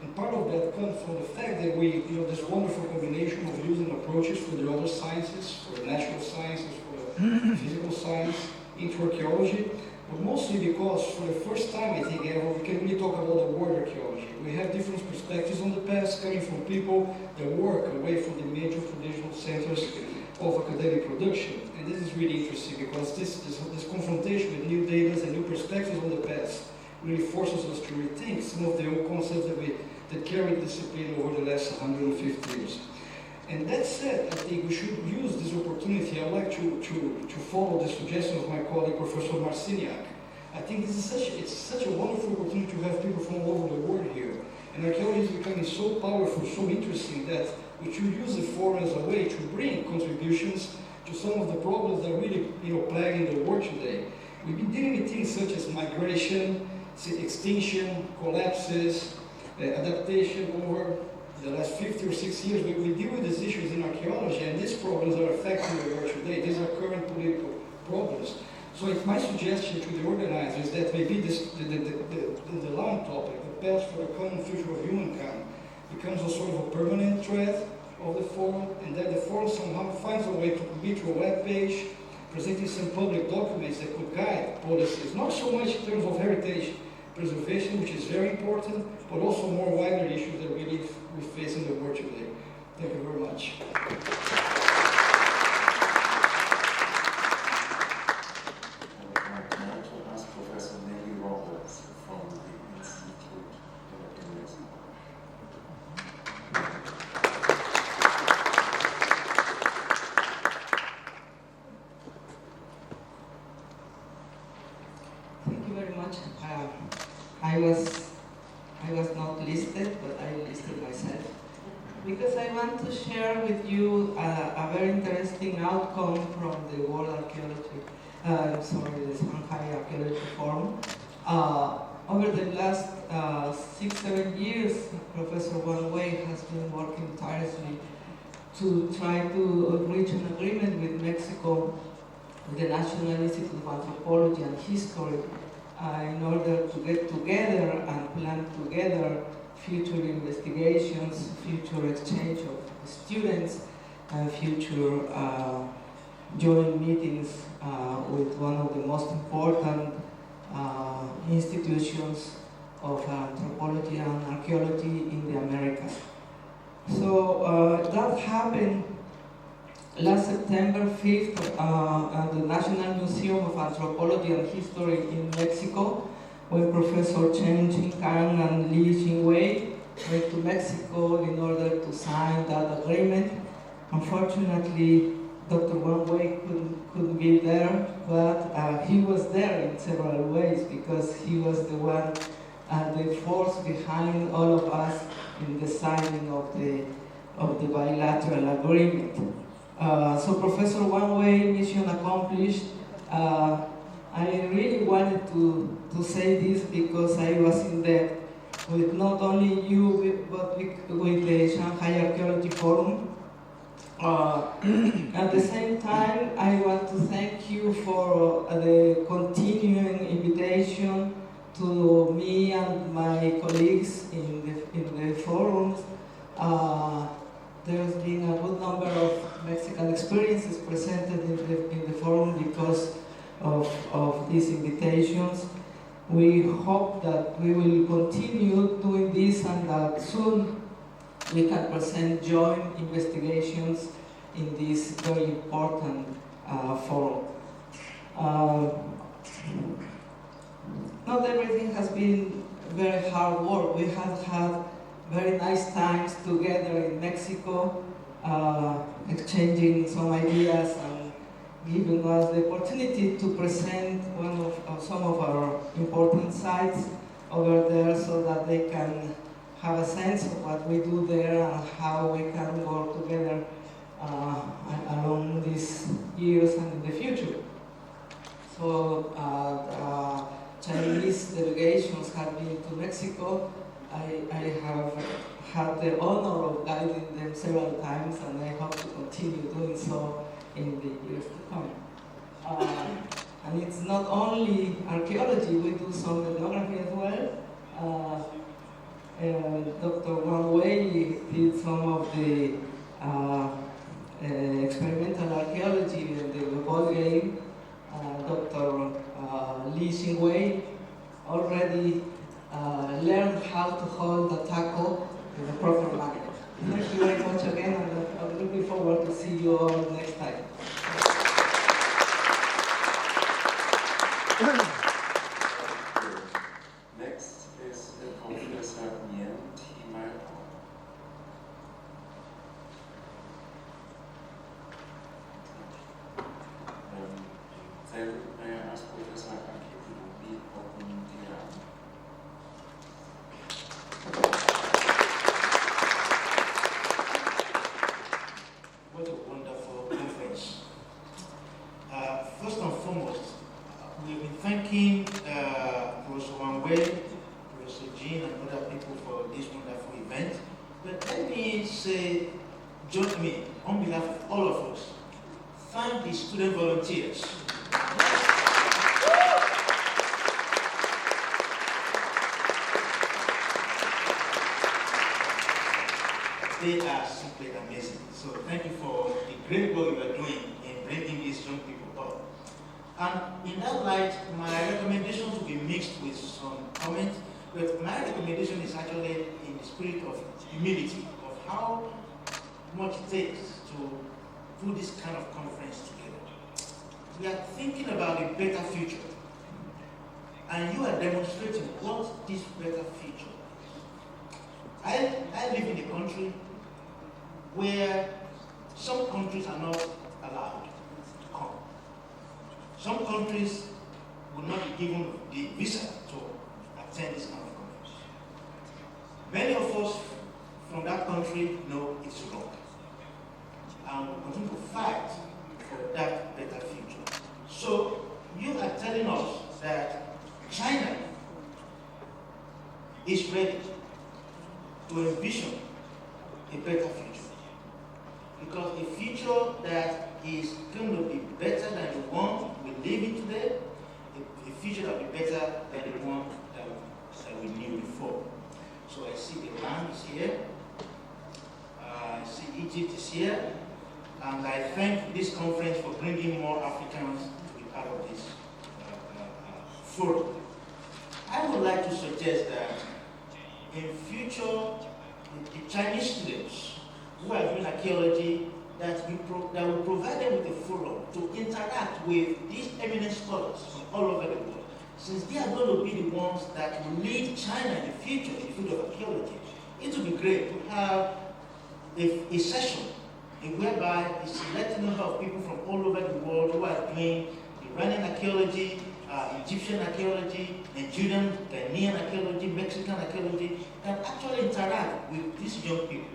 And part of that comes from the fact that this wonderful combination of using approaches for the other sciences, for the natural sciences, for the physical science, into archaeology,
but mostly because for the first time, I think, ever, we can really talk about the world archaeology. We have different perspectives on the past, coming from people that work away from the major traditional centers of academic production. And this is really interesting because this confrontation with new data and new perspectives on the past really forces us to rethink some of the old concepts that carried discipline over the last 150 years. And that said, I think we should use this opportunity. I'd like to follow the suggestion of my colleague, Professor Marciniak. I think this is it's such a wonderful opportunity to have people from all over the world here. And archaeology is becoming so powerful, so interesting that we should use the forum as a way to bring contributions to some of the problems that are really plaguing the world today. We've been dealing with things such as migration, extinction, collapses, adaptation over the last 50 or 60 years. We deal with these issues in archaeology, and these problems are affecting the world today. These are current political problems. So it's my suggestion to the organizers that maybe the long topic, the path for the common future of humankind, becomes a sort of a permanent thread of the forum, and that the forum somehow finds a way to be through a web page, presenting some public documents that could guide policies, not so much in terms of heritage preservation, which is very important, but also more wider issues that we face in the world today. Thank you very much.
Thank you very much. I was not listed, but I listed myself because I want to share with you a very interesting outcome from the World Archaeology, the Shanghai Archaeology Forum. Over the last 6-7 years, Professor Wang Wei has been working tirelessly to try to reach an agreement with Mexico, with the National Institute of Anthropology and History, in order to get together and plan together future investigations, future exchange of students, and future joint meetings with one of the most important institutions of anthropology and archaeology in the Americas. So that happened last September 5th at the National Museum of Anthropology and History in Mexico, when Professor Chen Qingkang and Li Xinwei went to Mexico in order to sign that agreement. Unfortunately, Dr. Wang Wei couldn't be there, but he was there in several ways because he was the one, the force behind all of us in the signing of the bilateral agreement. So Professor Wang Wei, mission accomplished. I really wanted to say this because I was in there with not only you, but with the Shanghai Archaeology Forum. At the same time, I want to thank you for the continuing invitation to me and my colleagues in the forums. There's been a good number of Mexican experiences presented in the forum because of these invitations. We hope that we will continue doing this and that soon we can present joint investigations in this very important forum. Not everything has been very hard work. We have had very nice times together in Mexico, exchanging some ideas and giving us the opportunity to present some of our important sites over there so that they can have a sense of what we do there and how we can work together along these years and in the future. So Chinese delegations have been to Mexico. I have had the honor of guiding them several times, and I hope to continue doing so in the years to come. And it's not only archaeology, we do some ethnography as well. Dr. Wang Wei did some of the experimental archaeology in the ball game. Dr. Li Xingwei already learned how to hold the taco in the proper manner. Thank you very much again, and I'm looking forward to see you all next time.
Next is Professor Nian T. Maipong. Then may I ask Professor Aki to be open the
What a wonderful conference. First and foremost, we've been thanking Professor Wang Wei, Professor Jean, and other people for this wonderful event. But let me say, join me, on behalf of all of us, thank the student volunteers. They are simply amazing. So thank you for the great work you are doing in bringing these young people up. And in that light, my recommendations will be mixed with some comments, but my recommendation is actually in the spirit of humility, of how much it takes to put this kind of conference together. We are thinking about a better future, and you are demonstrating what this better future is. I live in a country where some countries are not allowed to come. Some countries will not be given the visa to attend this kind of conference. Many of us from that country know it's wrong. And we continue to fight for that better future. So you are telling us that China is ready to envision a better future. Because a future that is going to be better than the one we live in today, a future that will be better than the one that we knew before. So I see Iran is here, I see Egypt is here, and I thank this conference for bringing more Africans to be part of this forum. I would like to suggest that in future, the Chinese students who are doing archaeology, that will provide them with a forum to interact with these eminent scholars from all over the world. Since they are going to be the ones that will lead China in the future in the field of archaeology, it would be great to have a session whereby a select number of people from all over the world who are doing Iranian archaeology, Egyptian archaeology, Nigerian, Ghanaian archaeology, Mexican archaeology, can actually interact with these young people.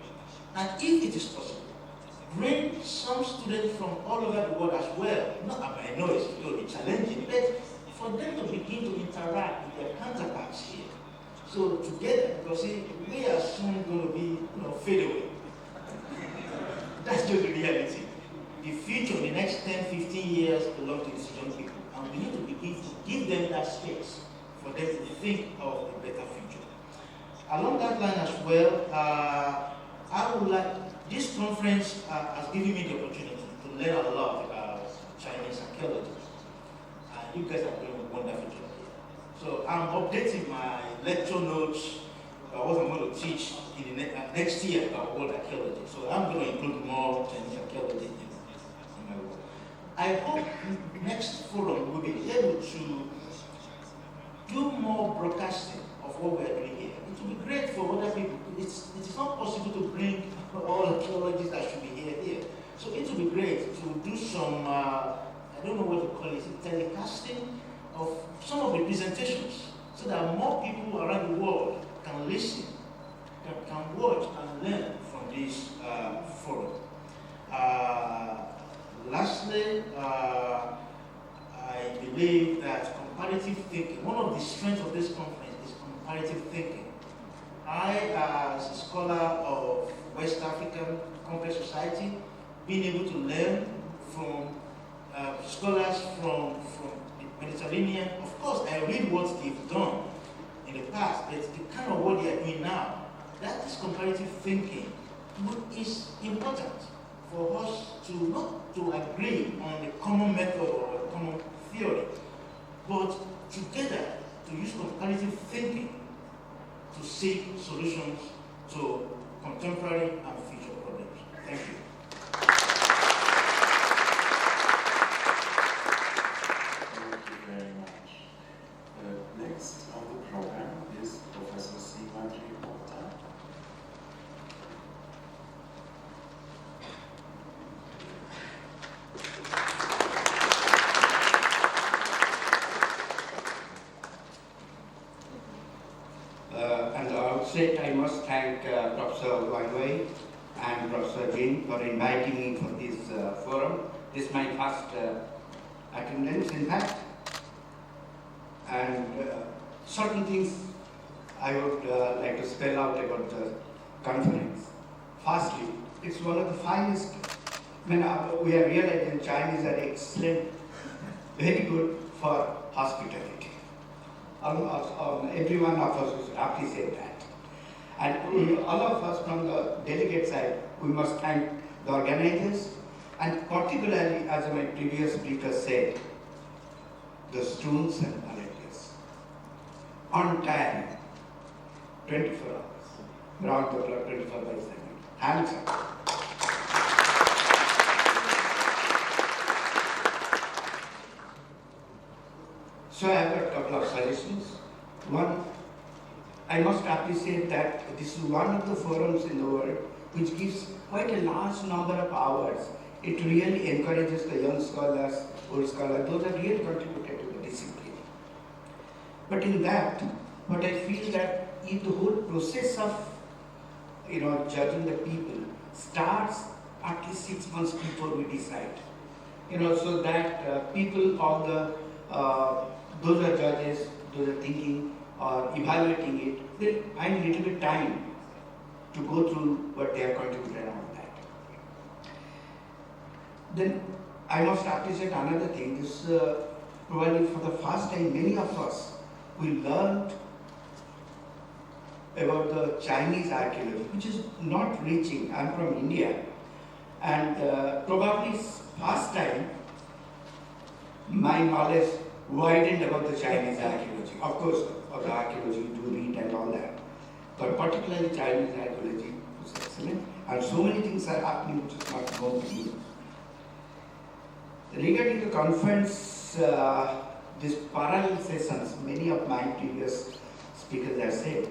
And if it is possible, bring some students from all over the world as well. I know it's going to be challenging, but for them to begin to interact with their counterparts here. So together, because we are soon going to be, fade away. That's just the reality. The future, the next 10, 15 years belong to these young people. And we need to begin to give them that space for them to think of a better future. Along that line as well, I would like, this conference has given me the opportunity to learn a lot about Chinese archaeology. You guys are doing a wonderful job here. So I'm updating my lecture notes about what I'm going to teach in the next year about world archaeology. So I'm going to include more Chinese archaeology in my work. I hope next forum will be able to do more broadcasting of what we're doing here. It will be great for other people. It is not possible to bring all archaeologists that should be here. So it will be great to do some, I don't know what to call it, telecasting of some of the presentations so that more people around the world can listen, can watch and learn from this forum. Lastly, I believe that comparative thinking, one of the strengths of this conference is comparative thinking. I, as a scholar of West African complex society, being able to learn from scholars from the Mediterranean. Of course, I read what they've done in the past, but the kind of what they are doing now, that is comparative thinking, is important for us to not to agree on the common method or a common theory, but together to use comparative thinking to seek solutions to contemporary and future problems. Thank you.
Thank you very much. Next on the program is Professor Sivaji Gupta.
At the outset, I must thank Professor Wang Wei and Professor Jin for inviting me for this forum. This is my first attendance, in fact. And certain things I would like to spell out about the conference. Firstly, it's one of the finest. I mean, we have realized that Chinese are excellent, very good for hospitality. Every one of us should appreciate that. And all of us from the delegate side, we must thank the organizers, and particularly, as my previous speaker said, the students and volunteers. On time, 24 hours, around the clock, 24/7. Hands up. So I have got a couple of suggestions. One, I must appreciate that this is one of the forums in the world which gives quite a large number of hours. It really encourages the young scholars, old scholars, those have really contributed to the discipline. But in that, what I feel that if the whole process of judging the people starts at least 6 months before we decide. So that people, all the those are judges, those are thinking or evaluating it, will find a little bit time to go through what they have contributed on that. Then I must appreciate another thing. This probably for the first time, many of us, we learned about the Chinese archaeology, which is not reaching. I'm from India, and probably first time my knowledge widened about the Chinese archaeology. Of course, of the archaeology you do read and all that, but particularly Chinese archaeology was excellent, and so many things are happening which is not known to me. Regarding the conference, these parallel sessions, many of my previous speakers have said,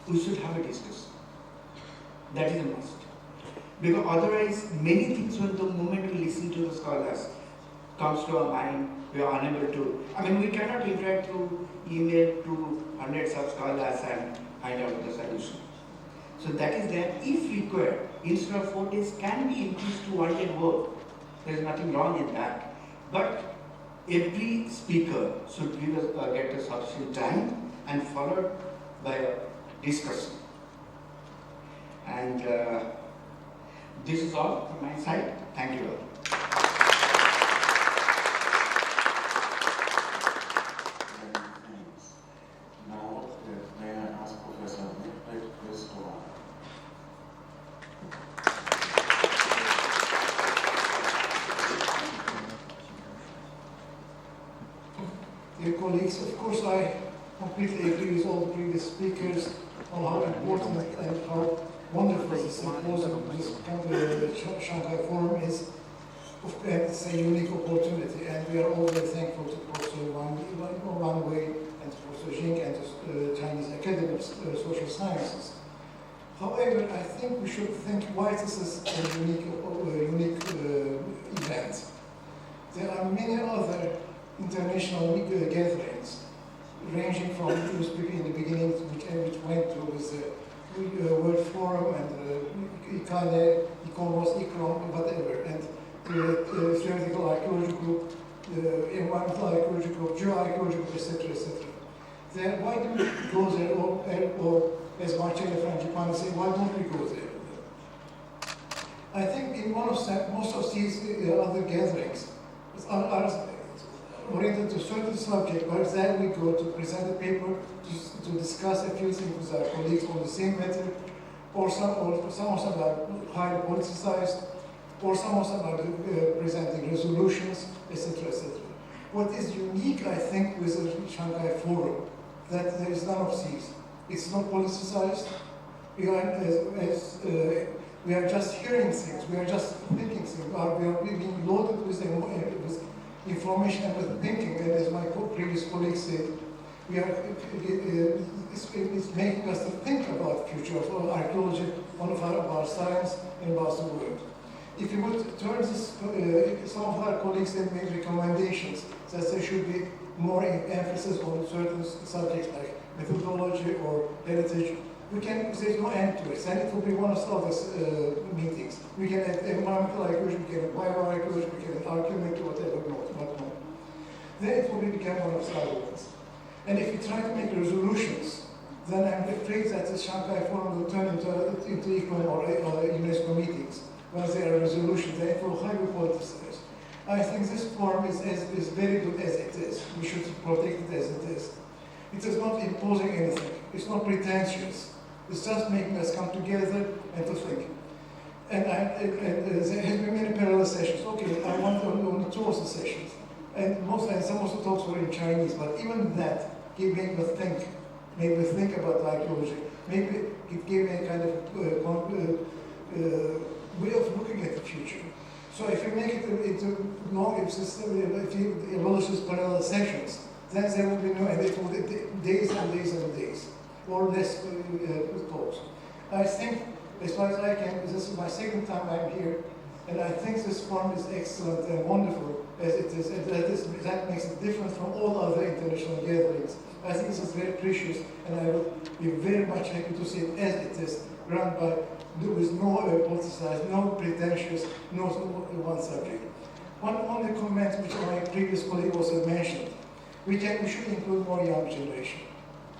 we should have a discussion. That is a must. Because otherwise, many things, when the moment we listen to the scholars, comes to our mind, we are unable to. We cannot interact through email to hundreds of scholars and find out the solution. So that is there. If required, instead of 4 days, can be increased to 1 day more. There is nothing wrong in that. But every speaker should give us, get a sufficient time and followed by a discussion. And this is all from my side. Thank you all.
Now, may I ask Professor Nick Christopher?
Dear colleagues, of course I completely agree with all the previous speakers on how important and how wonderful this symposium, this Shanghai Forum is. It's a unique opportunity, and we are all very thankful to Professor Wang Wei and Professor Jing and the Chinese Academy of Social Sciences. However, I think we should think why this is a unique event. There are many other international gatherings, ranging from in the beginning, which went to the World Forum and Econ, whatever, and theoretical archaeology group, environmental archaeology group, geoarchaeology group, etc., etc. Then why don't we go there, or as Marcello Frangipane said, why don't we go there? I think in most of these other gatherings are oriented to a certain subject, where then we go to present a paper, to discuss a few things with our colleagues on the same matter, or some of them are highly politicized, or some of them are presenting resolutions, etc., etc.
What is unique, I think, with the Shanghai Forum, that there is none of these. It's not politicized. We are just hearing things. We are just thinking things. We are being loaded with information and with thinking. And as my previous colleague said, it's making us to think about the future of archaeology, of our science, and about the world. If you would turn this, some of our colleagues have made recommendations that there should be more emphasis on certain subjects like methodology or heritage. There's no end to it, and it will be one of the meetings. We can have environmental archaeology, we can have bioarchaeology, we can have archaeometry, whatever, whatnot. Then it will become one of the other ones. And if we try to make resolutions, then I'm afraid that the Shanghai Forum will turn into ECON or UNESCO meetings. Once there are resolutions, then it will highly politicize. I think this forum is very good as it is. We should protect it as it is. It is not imposing anything. It's not pretentious. It's just making us come together and to think. And there has been many parallel sessions. Okay, I want on two of the sessions. And some of the talks were in Chinese, but even that made me think about archaeology. Maybe it gave me a kind of way of looking at the future. So if you make it into long, if you abolish these parallel sessions, then there will be no, and it will be days and days and days, or less talks. I think, as far as I can, this is my second time I'm here, and I think this forum is excellent and wonderful as it is, and that makes it different from all other international gatherings. I think this is very precious, and I will be very much happy to see it as it is, run by, with no politicized, no pretentious, no one subject. One comment which my previous colleague also mentioned, we should include more young generation.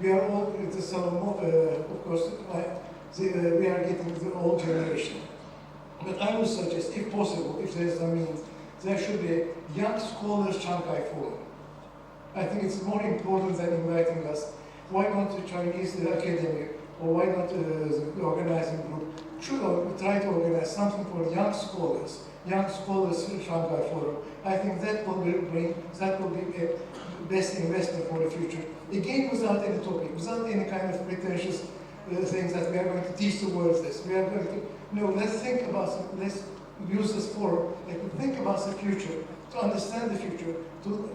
We are all, of course, we are getting the old generation. But I would suggest, if possible, if there is a means, there should be a young scholars Shanghai Forum. I think it's more important than inviting us. Why not the Chinese academy, or why not the organizing group should try to organize something for young scholars Shanghai Forum. I think that will be a best investment for the future. Again, without any topic, without any kind of pretentious things that we are going to teach the world this. We are going to, let's use this forum and to think about the future, to understand the future, to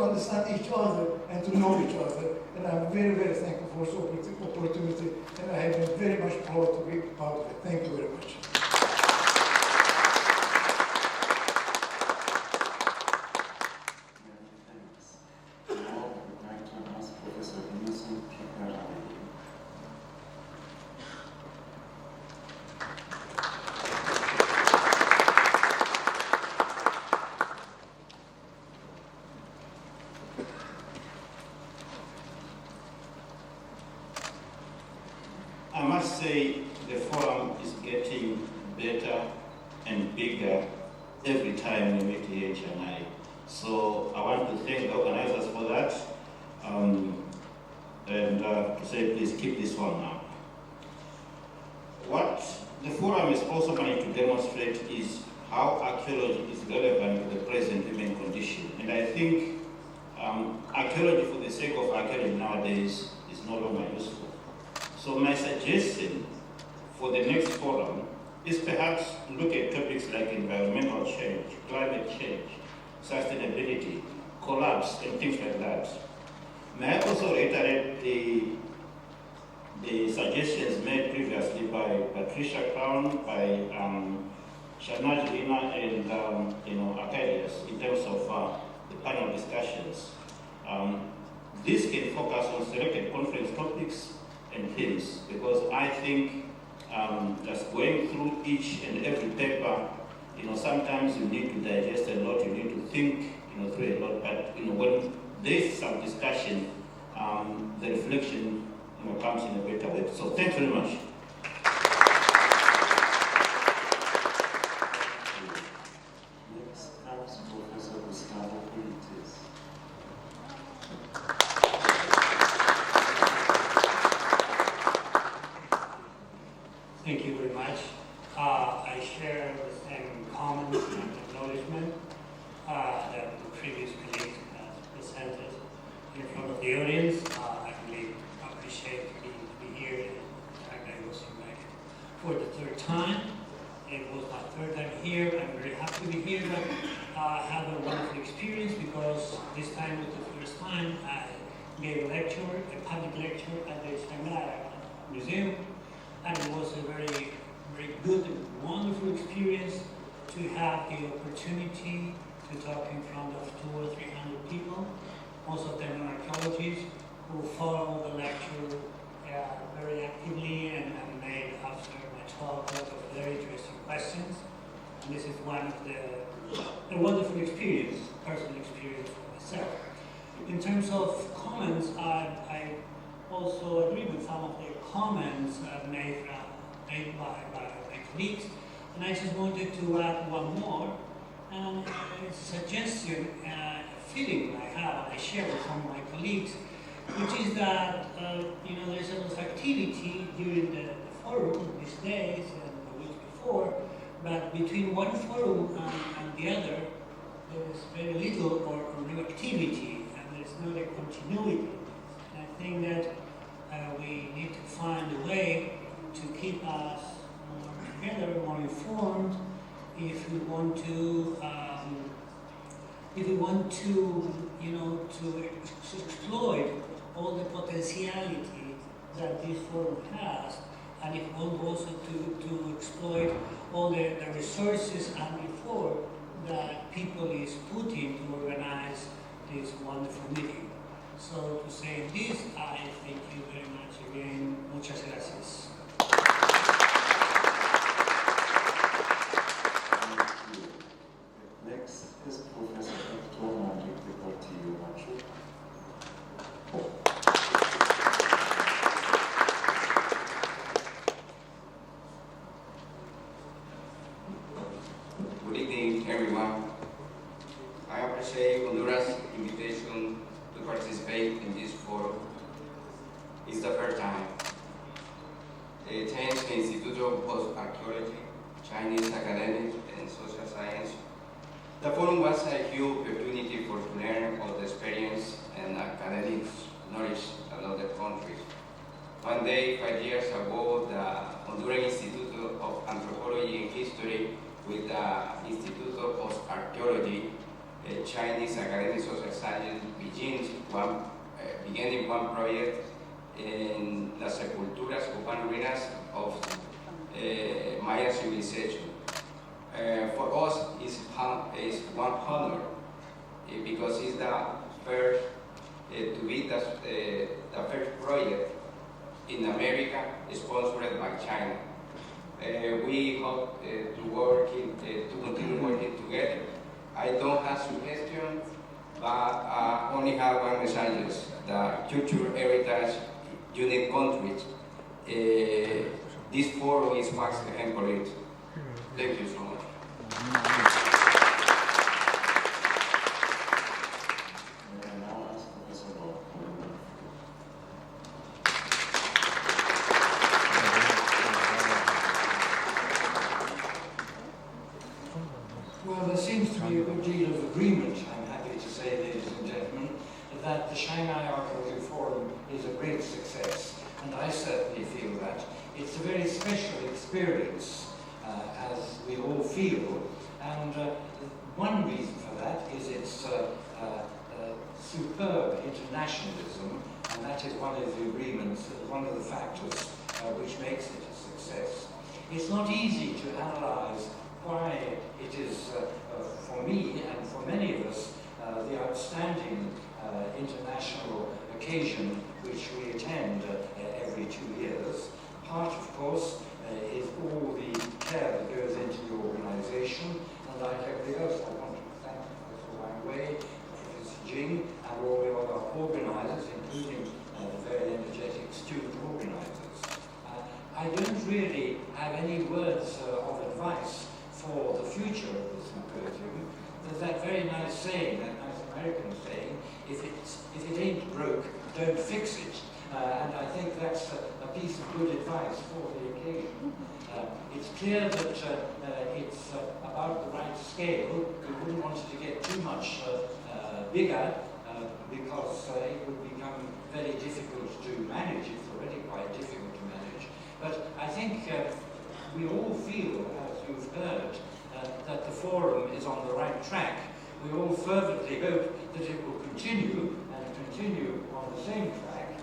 understand each other and to know each other. And I'm very, very thankful for this opportunity, and I have been very much proud to be part of it. Thank you very much.
I must say the forum is getting better and bigger every time we meet here in Shanghai. So I want to thank the organizers for that, and to say please keep this one up. What the forum is also trying to demonstrate is how archaeology is relevant to the present human condition. And I think archaeology for the sake of archaeology nowadays is no longer useful. So my suggestion for the next forum is perhaps look at topics like environmental change, climate change, sustainability, collapse, and things like that. May I also reiterate the suggestions made previously by Patricia Crown, by Shanaj Lina, and Arcadius in terms of the panel discussions. This can focus on selected conference topics and themes, because I think just going through each and every paper, sometimes you need to digest a lot, you need to think, through a lot, but when there's some discussion, the reflection comes in a better way. So thanks very much.
Thank you very much. I share the same comments and acknowledgement that the previous colleagues
presented in front of the audience. I really appreciate to be here. In fact, I was invited for the third time. It was my third time here. I'm very happy to be here, but I had a wonderful experience because this time was the first time I gave a lecture, a public lecture at the Shanghai Museum, and it was a very, very good and wonderful experience to have the opportunity to talk in front of 200 or 300 people, most of them are archaeologists who follow the lecture very actively and made after my talk a lot of very interesting questions. And this is one of a wonderful experience, personal experience for myself. In terms of comments, I also agree with some of the comments made by my colleagues, and I just wanted to add one more. And it's a suggestion, a feeling I have, and I share with some of my colleagues, which is that there's a lot of activity during the forum these days and the week before, but between one forum and the other, there's very little or no activity, and there's not a continuity. And I think that we need to find a way to keep us more together, more informed, if we want to exploit all the potentiality that this forum has, and if we want also to exploit all the resources and effort that people is putting to organize this wonderful meeting. So to say this, I thank you very much again. Muchas gracias.
Next is Professor Dr.
Good evening, everyone. I appreciate Honduras' invitation to participate in this forum. It's the first time. Thanks to the Institute of Archaeology, Chinese Academic and Social Science. The forum was a huge opportunity to learn all the experience and academic knowledge of other countries. One day, 5 years ago, the Honduran Institute of Anthropology and History with the Institute of Archaeology, Chinese Academic Social Science beginning one project in las sepulturas urban ruinas of Maya civilization. For us, it's one honor because it's the first to be the first project in America sponsored by China. We hope to continue working together. I don't have suggestions, but only have one message: the cultural heritage unique countries. This forum is max exemplary. Thank you so much.
Well, there seems to be a good deal of agreement, I'm happy to say, ladies and gentlemen, that the Shanghai Archaeology Forum is a great success, and I certainly feel that. It's a very special experience, as we all feel, and one reason for that is its superb internationalism, and that is one of the agreements, one of the factors which makes it a success. It's not easy to analyze why it is, for me and for many of us, the outstanding international occasion which we attend every 2 years. Part, of course, is all the care that goes into the organization, and like everybody else, I want to thank Professor Wang Wei, Professor Jing, and all the other organizers, including the very energetic student organizers. I don't really have any words of advice for the future of the symposium. There's that very nice saying, that nice American saying, if it ain't broke, don't fix it. And I think that's a piece of good advice for the occasion. It's clear that it's about the right scale. We wouldn't want it to get too much bigger,
because it would become very difficult to manage. It's already quite difficult to manage. But I think we all feel, as you've heard, that the forum is on the right track. We all fervently hope that it will continue and continue on the same track.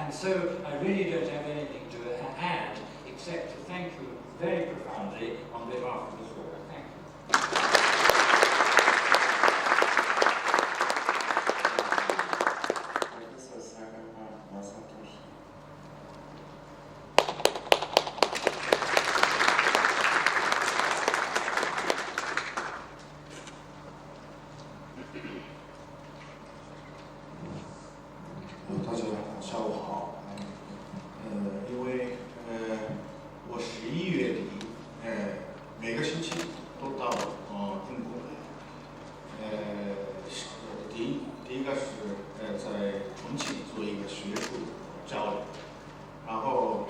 And so I really don't have anything to add except to thank you very profoundly on behalf of the forum. Thank you.
大家下午好。因为我11月底每个星期都到中国来。第一个是在重庆做一个学术交流，然后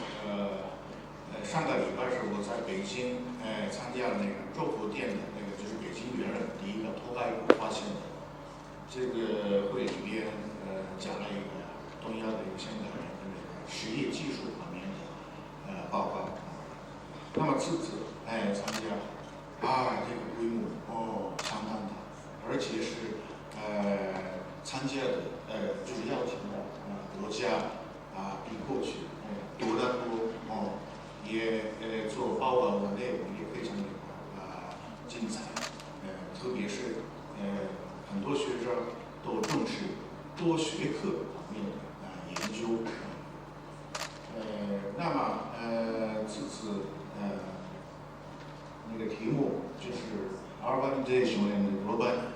上个礼拜是我在北京参加了那个周口店的那个就是北京猿人第一个头盖骨发现的这个会里边讲了一个东亚的一个现代人的那个实业技术方面的报告。那么这次参加这个规模相当大，而且是参加的就是邀请的国家比过去多得多也做报告的内容也非常的精彩，特别是很多学生都重视多学科方面的研究。那么这次那个题目就是 urbanization and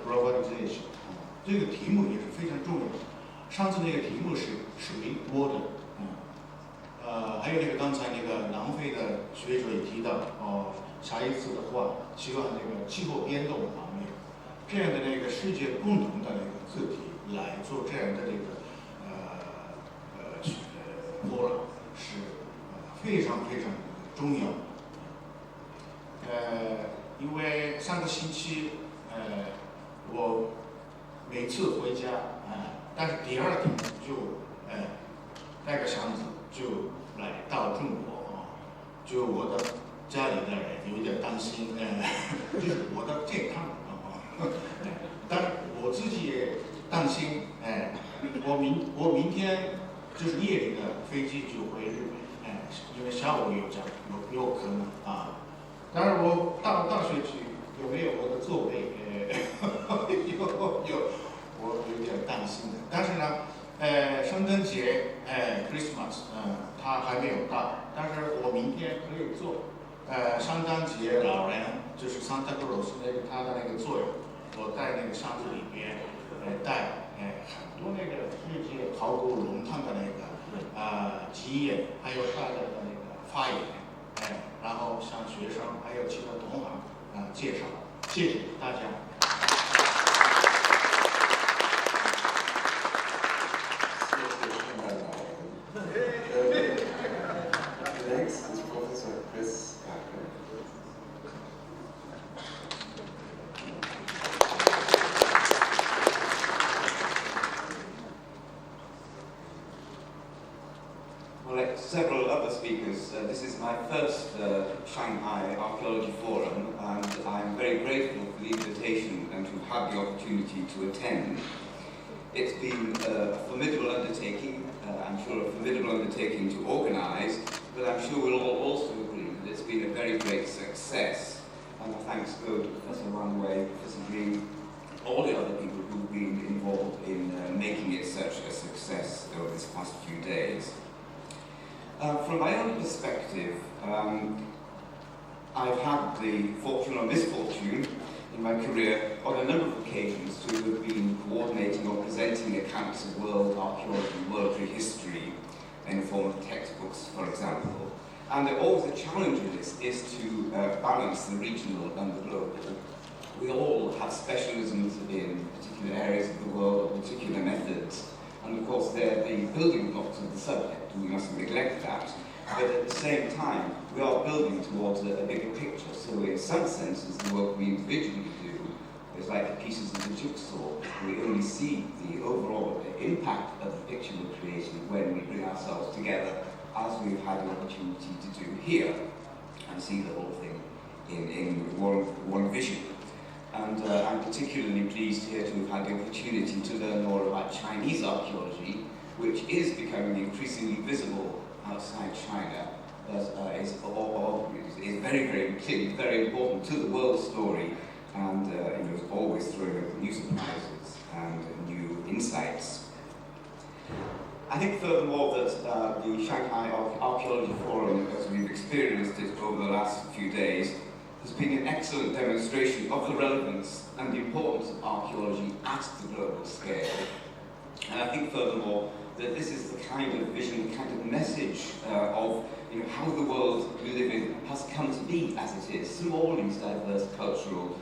globalization， 这个题目也是非常重要的。上次那个题目是水 water， 还有那个刚才那个南非的学者也提到下一次的话希望那个气候变动方面这样的那个世界共同的那个课题来做这样的这个forum是非常非常重要。因为上个星期我每次回家但是第二天就带个箱子就来到中国就我的家里的人有点担心就是我的健康但是我自己也担心我明天就是夜里的飞机就回日本因为下午有可能当然我到大学去有没有我的座位我有点担心的。但是呢圣诞节Christmas 他还没有到，但是我明天可以做圣诞节老人就是 Santa Claus 他的那个作用，我在那个箱子里边带很多那个世界考古龙探的那个经验，还有大家的那个发言然后向学生还有其他同行介绍。谢谢大家。
Next is Professor Chris Parker.
Well, like several other speakers, this is my first Shanghai Archaeology Forum, and I'm very grateful for the invitation and to have the opportunity to attend. It's been a formidable undertaking, I'm sure a formidable undertaking to organise, but I'm sure we'll all also agree that it's been a very great success. And thanks go to Professor Wang Wei, Professor Green, all the other people who've been involved in making it such a success over these past few days. From my own perspective, I've had the fortune or misfortune in my career on a number of occasions to have been coordinating or presenting accounts of world archaeology, world prehistory in the form of textbooks, for example. And always the challenge in this is to balance the regional and the global. We all have specialisms in particular areas of the world or particular methods, and of course they're the building blocks of the subject, and we mustn't neglect that. But at the same time, we are building towards a bigger picture. So in some senses, the work we individually do is like the pieces of the jigsaw. We only see the overall impact of the picture we're creating when we bring ourselves together, as we've had the opportunity to do here, and see the whole thing in one vision. And I'm particularly pleased here to have had the opportunity to learn more about Chinese archaeology, which is becoming increasingly visible outside China, but is very, very clearly very important to the world story, and is always throwing up new surprises and new insights. I think furthermore that the Shanghai Archaeology Forum, as we've experienced it over the last few days, has been an excellent demonstration of the relevance and the importance of archaeology at the global scale. And I think furthermore that this is the kind of vision, the kind of message of how the world we live in has come to be as it is, through all these diverse cultural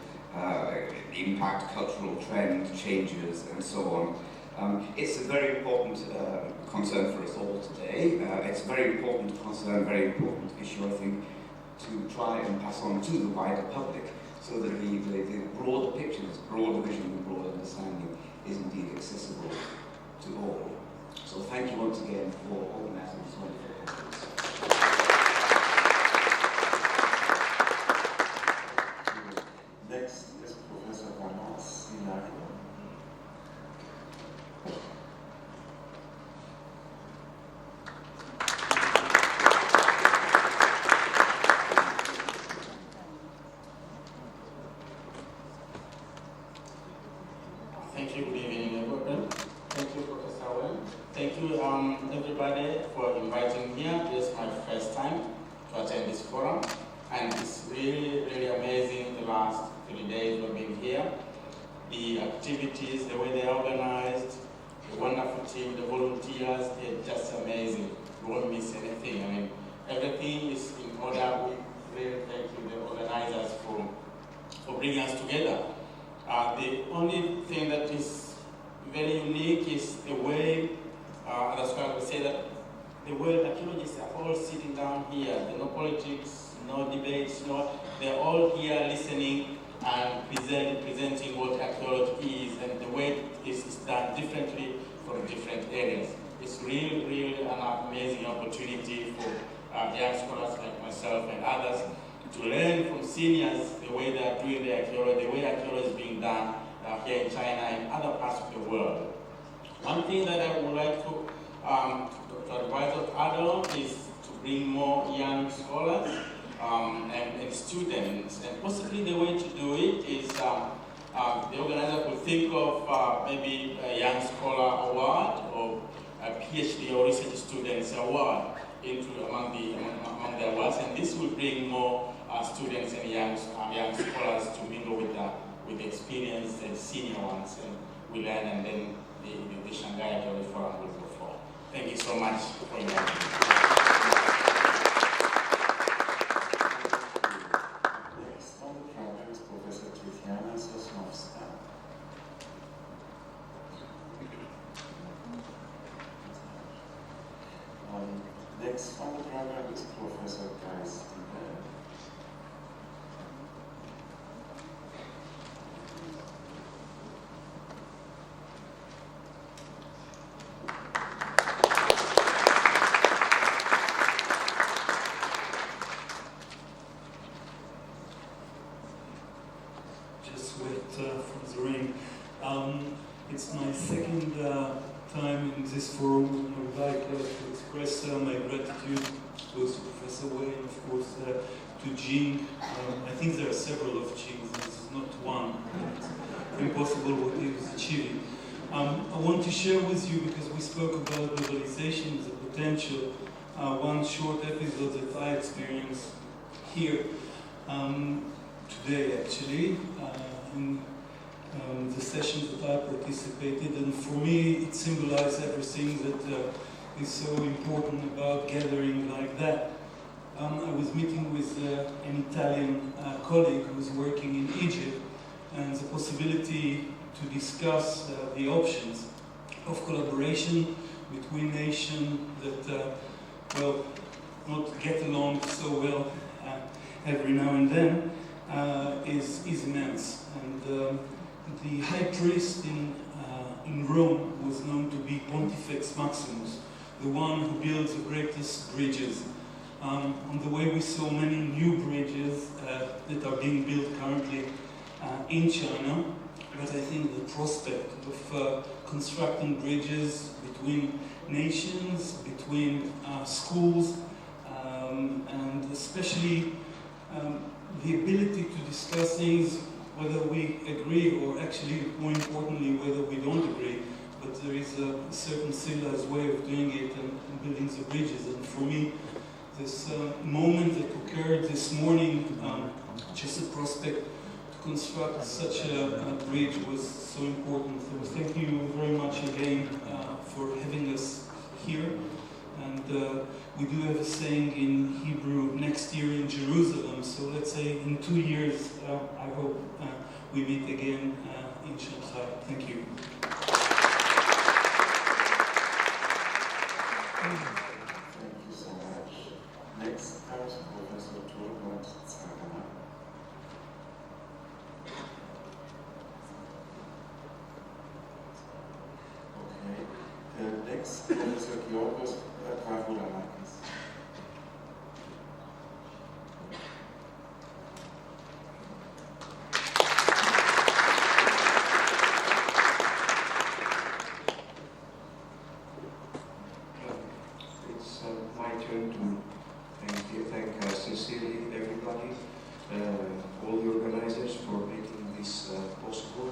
impact, cultural trend changes, and so on. It's a very important concern for us all today. It's a very important concern, very important issue, I think, to try and pass on to the wider public, so that the broader picture, this broader vision, and broad understanding is indeed accessible to all. So thank you once again for organising this wonderful conference.
Next is Professor Vanas Sinari.
Thank you, good evening, everyone. Thank you, Professor Wen. Thank you, everybody, for inviting me here. This is my first time to attend this forum, and it's really, really amazing the last 3 days we've been here. The activities, the way they're organized, the wonderful team, the volunteers, they're just amazing. You won't miss anything. I mean, everything is in order. We really thank you, the organizers, for bringing us together. The only thing that is very unique is the way, that's why we say that the world archaeologists are all sitting down here. There are no politics, no debates, they're all here listening and presenting what archaeology is, and the way it is done differently from different areas. It's really, really an amazing opportunity for young scholars like myself and others to learn from seniors the way they are doing the archaeology, the way archaeology is being done here in China and other parts of the world. One thing that I would like to advise us add on is to bring more young scholars and students. And possibly the way to do it is the organizer could think of maybe a young scholar award or a PhD or research students award among the awards, and this will bring more students and young scholars to mingle with the experienced and senior ones, and we learn, and then the Shanghai Archaeology Forum will go forward. Thank you so much for inviting me.
Next on the program is Professor Tatiana Sosnovska. Next on the program is Professor Guy Steven.
Just wait for the rain. It's my second time in this forum. I would like to express my gratitude both to Professor Wei and of course to Jing. I think there are several of Jings, this is not one. It's impossible what he was achieving. I want to share with you, because we spoke about globalization as a potential, one short episode that I experienced here today actually, in the sessions that I participated, and for me it symbolized everything that is so important about gathering like that. I was meeting with an Italian colleague who was working in Egypt, and the possibility to discuss the options of collaboration between nations that, well, not get along so well every now and then is immense. And the high priest in Rome was known to be Pontifex Maximus, the one who builds the greatest bridges. On the way, we saw many new bridges that are being built currently in China, but I think the prospect of constructing bridges between nations, between schools, and especially the ability to discuss things whether we agree or actually, more importantly, whether we don't agree. But there is a certain civilized way of doing it and building the bridges. And for me, this moment that occurred this morning, just a prospect to construct such a bridge was so important. So thank you very much again for having us here. And we do have a saying in Hebrew, next year in Jerusalem. So let's say in 2 years, I hope we meet again in Shanghai. Thank you.
Thank you so much. Next comes Professor Turbot Zagana. Okay. Next, Professor Georgos Pavoulanakis.
It's my turn to thank sincerely everybody, all the organizers for making this possible,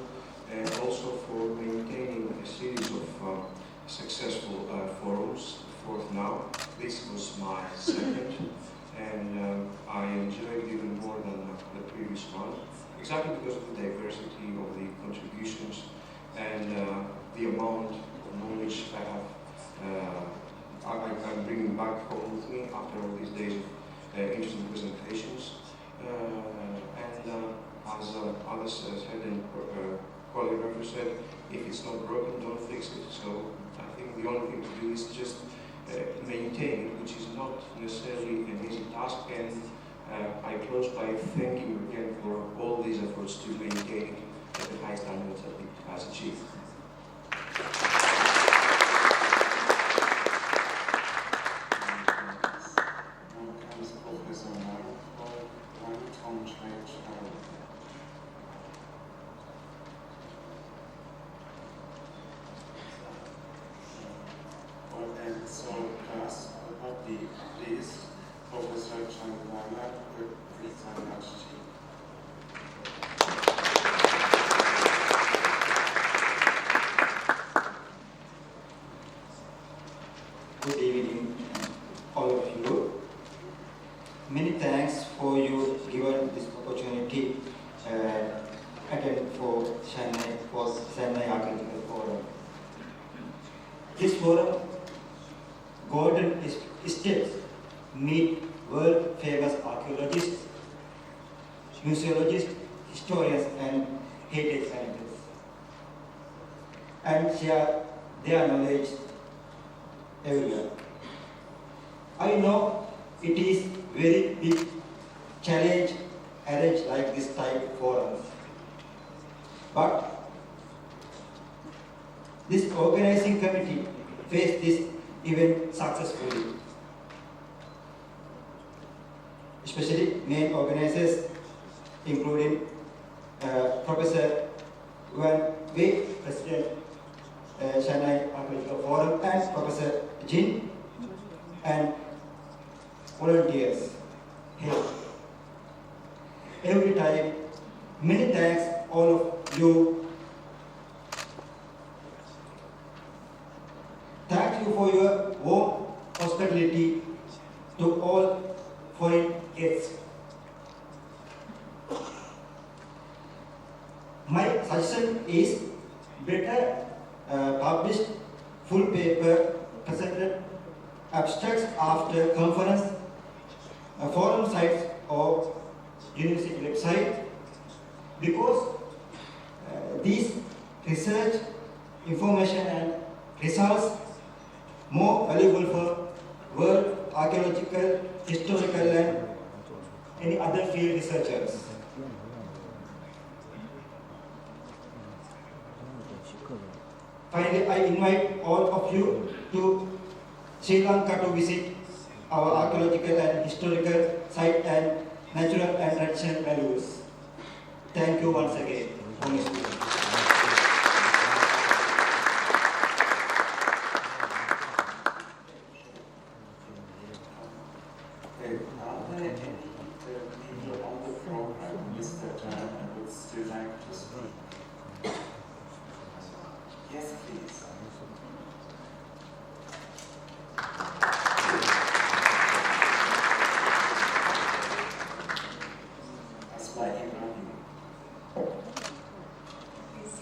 and also for maintaining a series of successful forums, fourth now. This was my second, and I enjoyed it even more than the previous one, exactly because of the diversity of the contributions and the amount of knowledge I have. I'm bringing back home with me after all these days of interesting presentations. And as others said and colleague Refer said, if it's not broken, don't fix it. So I think the only thing to do is just maintain it, which is not necessarily an easy task. And I close by thanking you again for all these efforts to maintain it at the high standards that it has achieved.
So last but not least, Professor Chandana Kristanachchi.
Good evening, all of you. Many thanks for you given this opportunity again for Shanghai Archaeology Forum. This forum, Golden Steps, meet world-famous archaeologists, museologists, historians, and heritage scientists, and share their knowledge everywhere. I know it is very big challenge arrange like this type of forums, but this organizing committee faced this event successfully. Especially main organizers, including Professor Yuan Wei, President Shanghai Archaeology Forum, and Professor Jin, and volunteers here. Every time, many thanks all of you. Thank you for your warm hospitality to all foreign guests. My suggestion is better publish full paper, presented abstracts after conference, forum sites or university website, because these research, information and results more valuable for world archaeological, historical and any other field researchers. Finally, I invite all of you to Sri Lanka to visit our archaeological and historical site and natural and traditional values. Thank you once again.
Are there any people on the program who missed their turn and would still like to speak? Yes, please.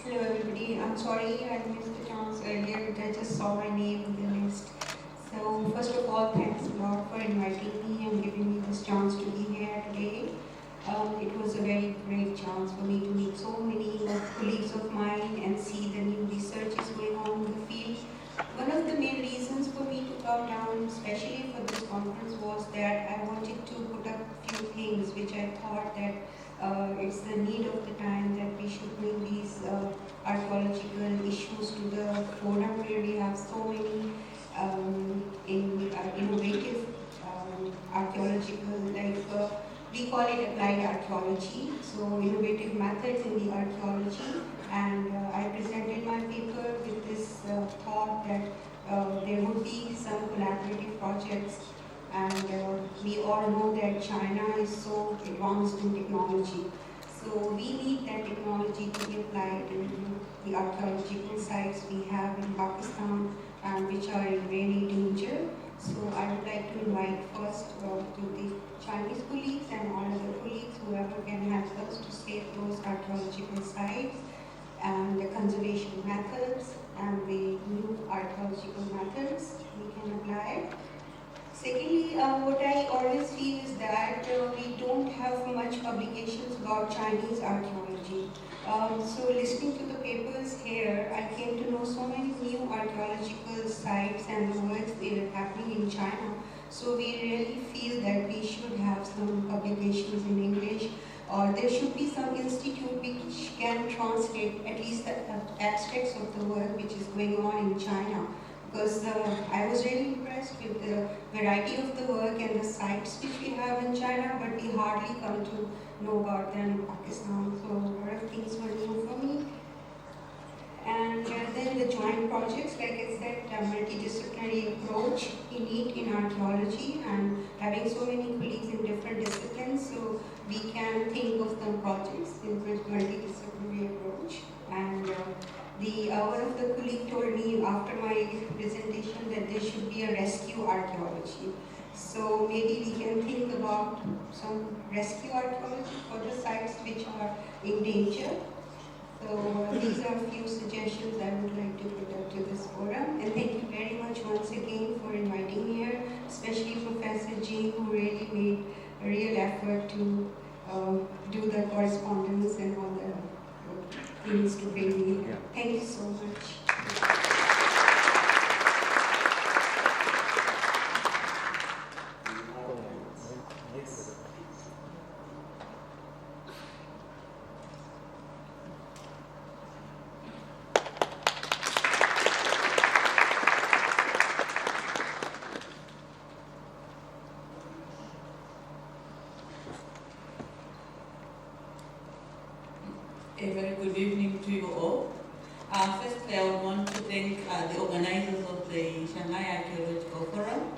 Hello everybody, I'm sorry I missed the chance earlier, but I just saw my name in the list. So first of all, thanks a lot for inviting me and giving me this chance to be here today. It was a very great chance for me to meet so many colleagues of mine and see the new researches going on in the field. One of the main reasons for me to come down, especially for this conference, was that I wanted to put up a few things which I thought that it's the need of the time that we should bring these archaeological issues to the forum where we have so many innovative archaeological, we call it applied archaeology, so innovative methods in the archaeology. And I presented my paper with this thought that there would be some collaborative projects. And we all know that China is so advanced in technology. So we need that technology to be applied in the archaeological sites we have in Pakistan, which are in really danger. So I would like to invite first to the Chinese colleagues and all other colleagues, whoever can help us to save those archaeological sites and the conservation methods and the new archaeological methods we can apply. Secondly, what I always feel is that we don't have much publications about Chinese archaeology. So listening to the papers here, I came to know so many new archaeological sites and works that are happening in China. So we really feel that we should have some publications in English, or there should be some institute which can translate at least the aspects of the work which is going on in China. Because I was really impressed with the variety of the work and the sites which we have in China, but we hardly come to know about them in Pakistan. So a lot of things were new for me. And then the joint projects, like I said, a multidisciplinary approach we need in archaeology, and having so many colleagues in different disciplines, so we can think of some projects in this multidisciplinary approach. And one of the colleagues told me after my presentation that there should be a rescue archaeology. So maybe we can think about some rescue archaeology for the sites which are in danger. So these are a few suggestions I would like to put up to this forum. And thank you very much once again for inviting me here, especially Professor Jing, who really made a real effort to do the correspondence and all the things to bring me here. Thank you so much.
A very good evening to you all. Firstly, I would want to thank the organizers of the Shanghai Archaeological Forum.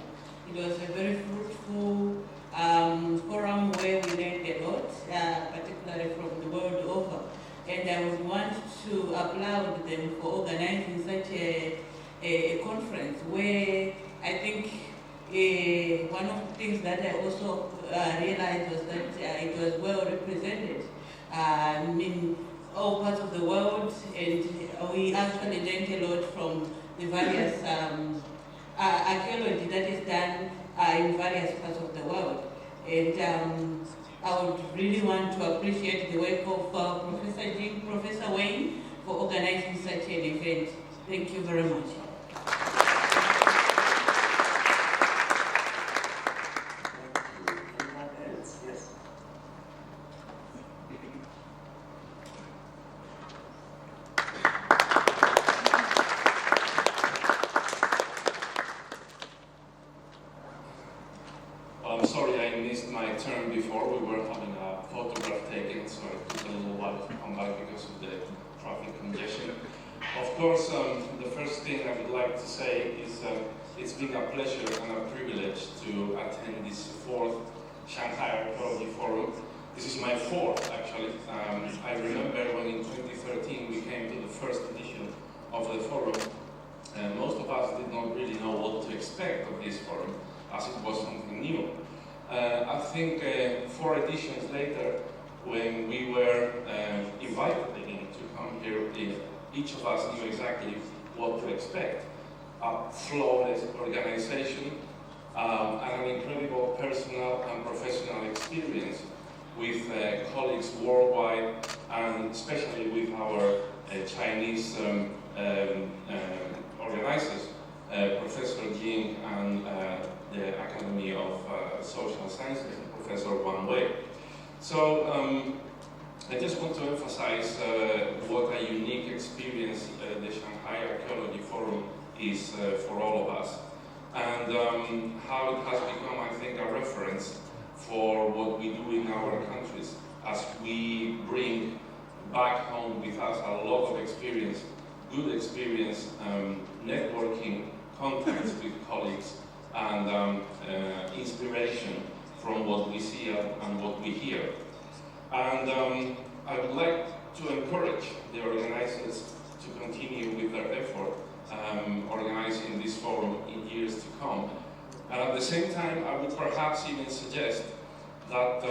It was a very fruitful forum where we learned a lot, particularly from the world over. And I would want to applaud them for organizing such a conference where I think one of the things that I also realized was that it was well represented in all parts of the world, and we actually learned a lot from the various archaeology that is done in various parts of the world. And I would really want to appreciate the work of Professor Jing, Professor Wayne, for organizing such an event. Thank you very much.
before we were having a photograph taken, so it took a little while to come back because of the traffic congestion. Of course, the first thing I would like to say is it's been a pleasure and a privilege to attend this 4th Shanghai Archaeology Forum. This is my 4th, actually. I remember when in 2013 we came to the first edition of the forum. Most of us did not really know what to expect of this forum, as it was something new. I think 4 editions later, when we were invited again to come here, each of us knew exactly what to expect. A flawless organization, and an incredible personal and professional experience with colleagues worldwide, and especially with our Chinese organizers, Professor Jing and the Academy of Social Sciences, Professor Wang Wei. So I just want to emphasize what a unique experience the Shanghai Archaeology Forum is for all of us, and how it has become, I think, a reference for what we do in our countries, as we bring back home with us a lot of experience, good experience, networking, contacts with colleagues, and inspiration from what we see and what we hear. And I would like to encourage the organizers to continue with their effort organizing this forum in years to come. And at the same time, I would perhaps even suggest that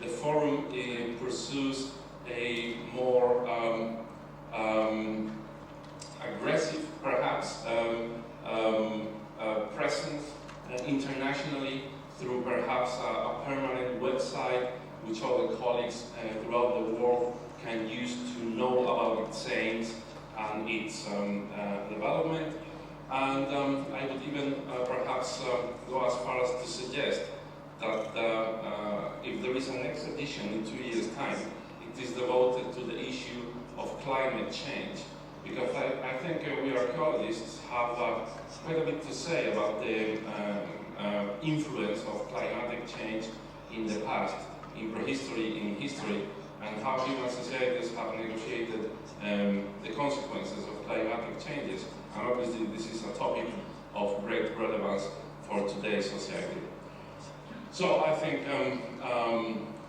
the forum pursues a more aggressive, perhaps, presence internationally through perhaps a permanent website which all the colleagues throughout the world can use to know about its aims and its development. And I would even perhaps go as far as to suggest that if there is a next edition in 2 years' time, it is devoted to the issue of climate change, because I think we archaeologists have quite a bit to say about the influence of climatic change in the past, in prehistory, in history, and how human societies have negotiated the consequences of climatic changes. And obviously this is a topic of great relevance for today's society. So I think,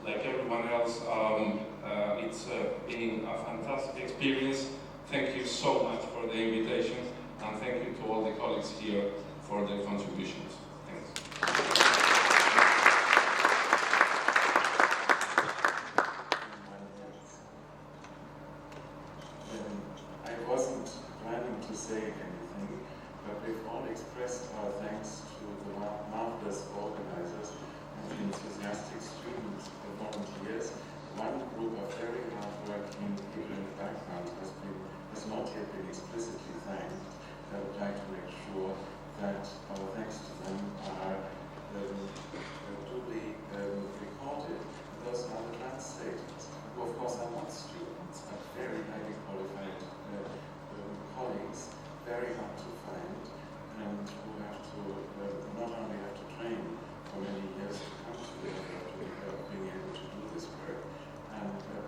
like everyone else, it's been a fantastic experience. Thank you so much for the invitation, and thank you to all the colleagues here for their contributions. Thanks. I wasn't planning to say anything, but we've all expressed our thanks to the marvelous organizers and the enthusiastic students and volunteers. One group of very hard-working people in the background has not yet been explicitly thanked. I would like to make sure that our thanks to them are duly recorded. Those are the translators, who of course are not students, but very highly qualified colleagues, very hard to find, and who have to not only have to train for many years to come to the effort of being able to do this work,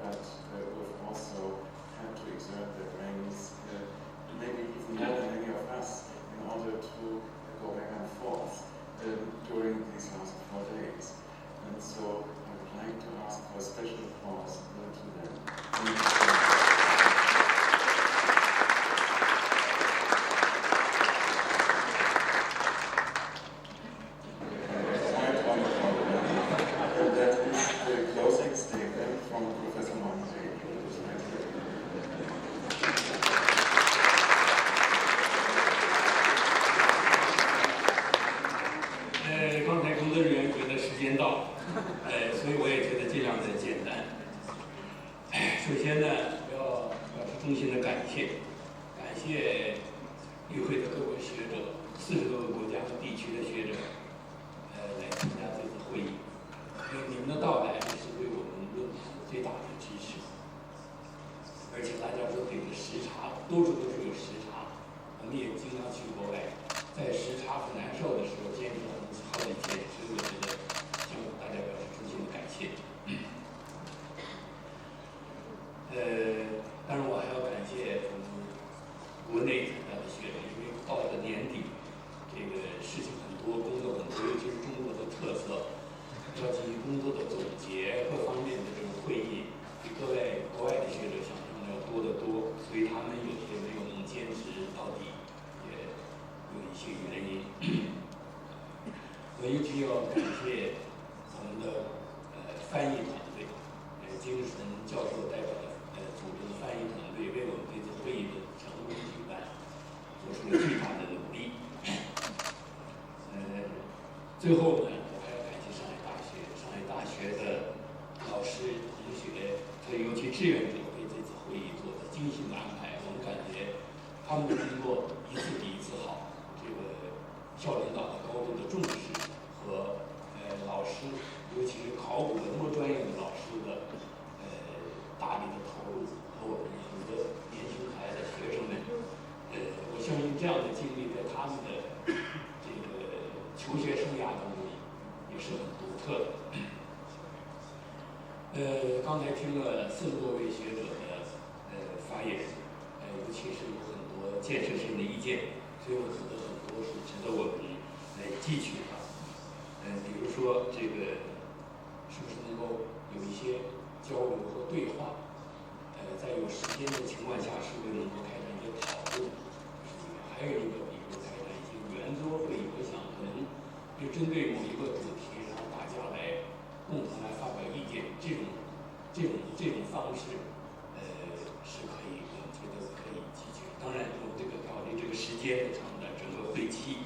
but who have also had to exert their brains, maybe even more than any of us, in order to go back and forth during these last 4 days. And so I would like to ask for a special applause to them.
最后呢，我还要感谢上海大学的老师、同学和尤其志愿者为这次会议做的精心的安排。我们感觉他们的工作一次比一次好，这个校领导的高度的重视和老师，尤其是考古文物专业的老师的大力的投入和我们很多年轻可爱的学生们，我相信这样的经历在他们的这个求学生涯当中也是很独特的。刚才听了40多位学者的发言，尤其是有很多建设性的意见，所以我觉得很多是值得我们来汲取的。比如说这个是不是能够有一些交流和对话？在有时间的情况下，是不是能够开展一些讨论？还有一个，比如开展一些圆桌会议，我想可能就针对某一个主题，然后大家来共同来发表意见，这种方式，是可以，我觉得可以汲取。当然，我们这个考虑这个时间长的整个会期，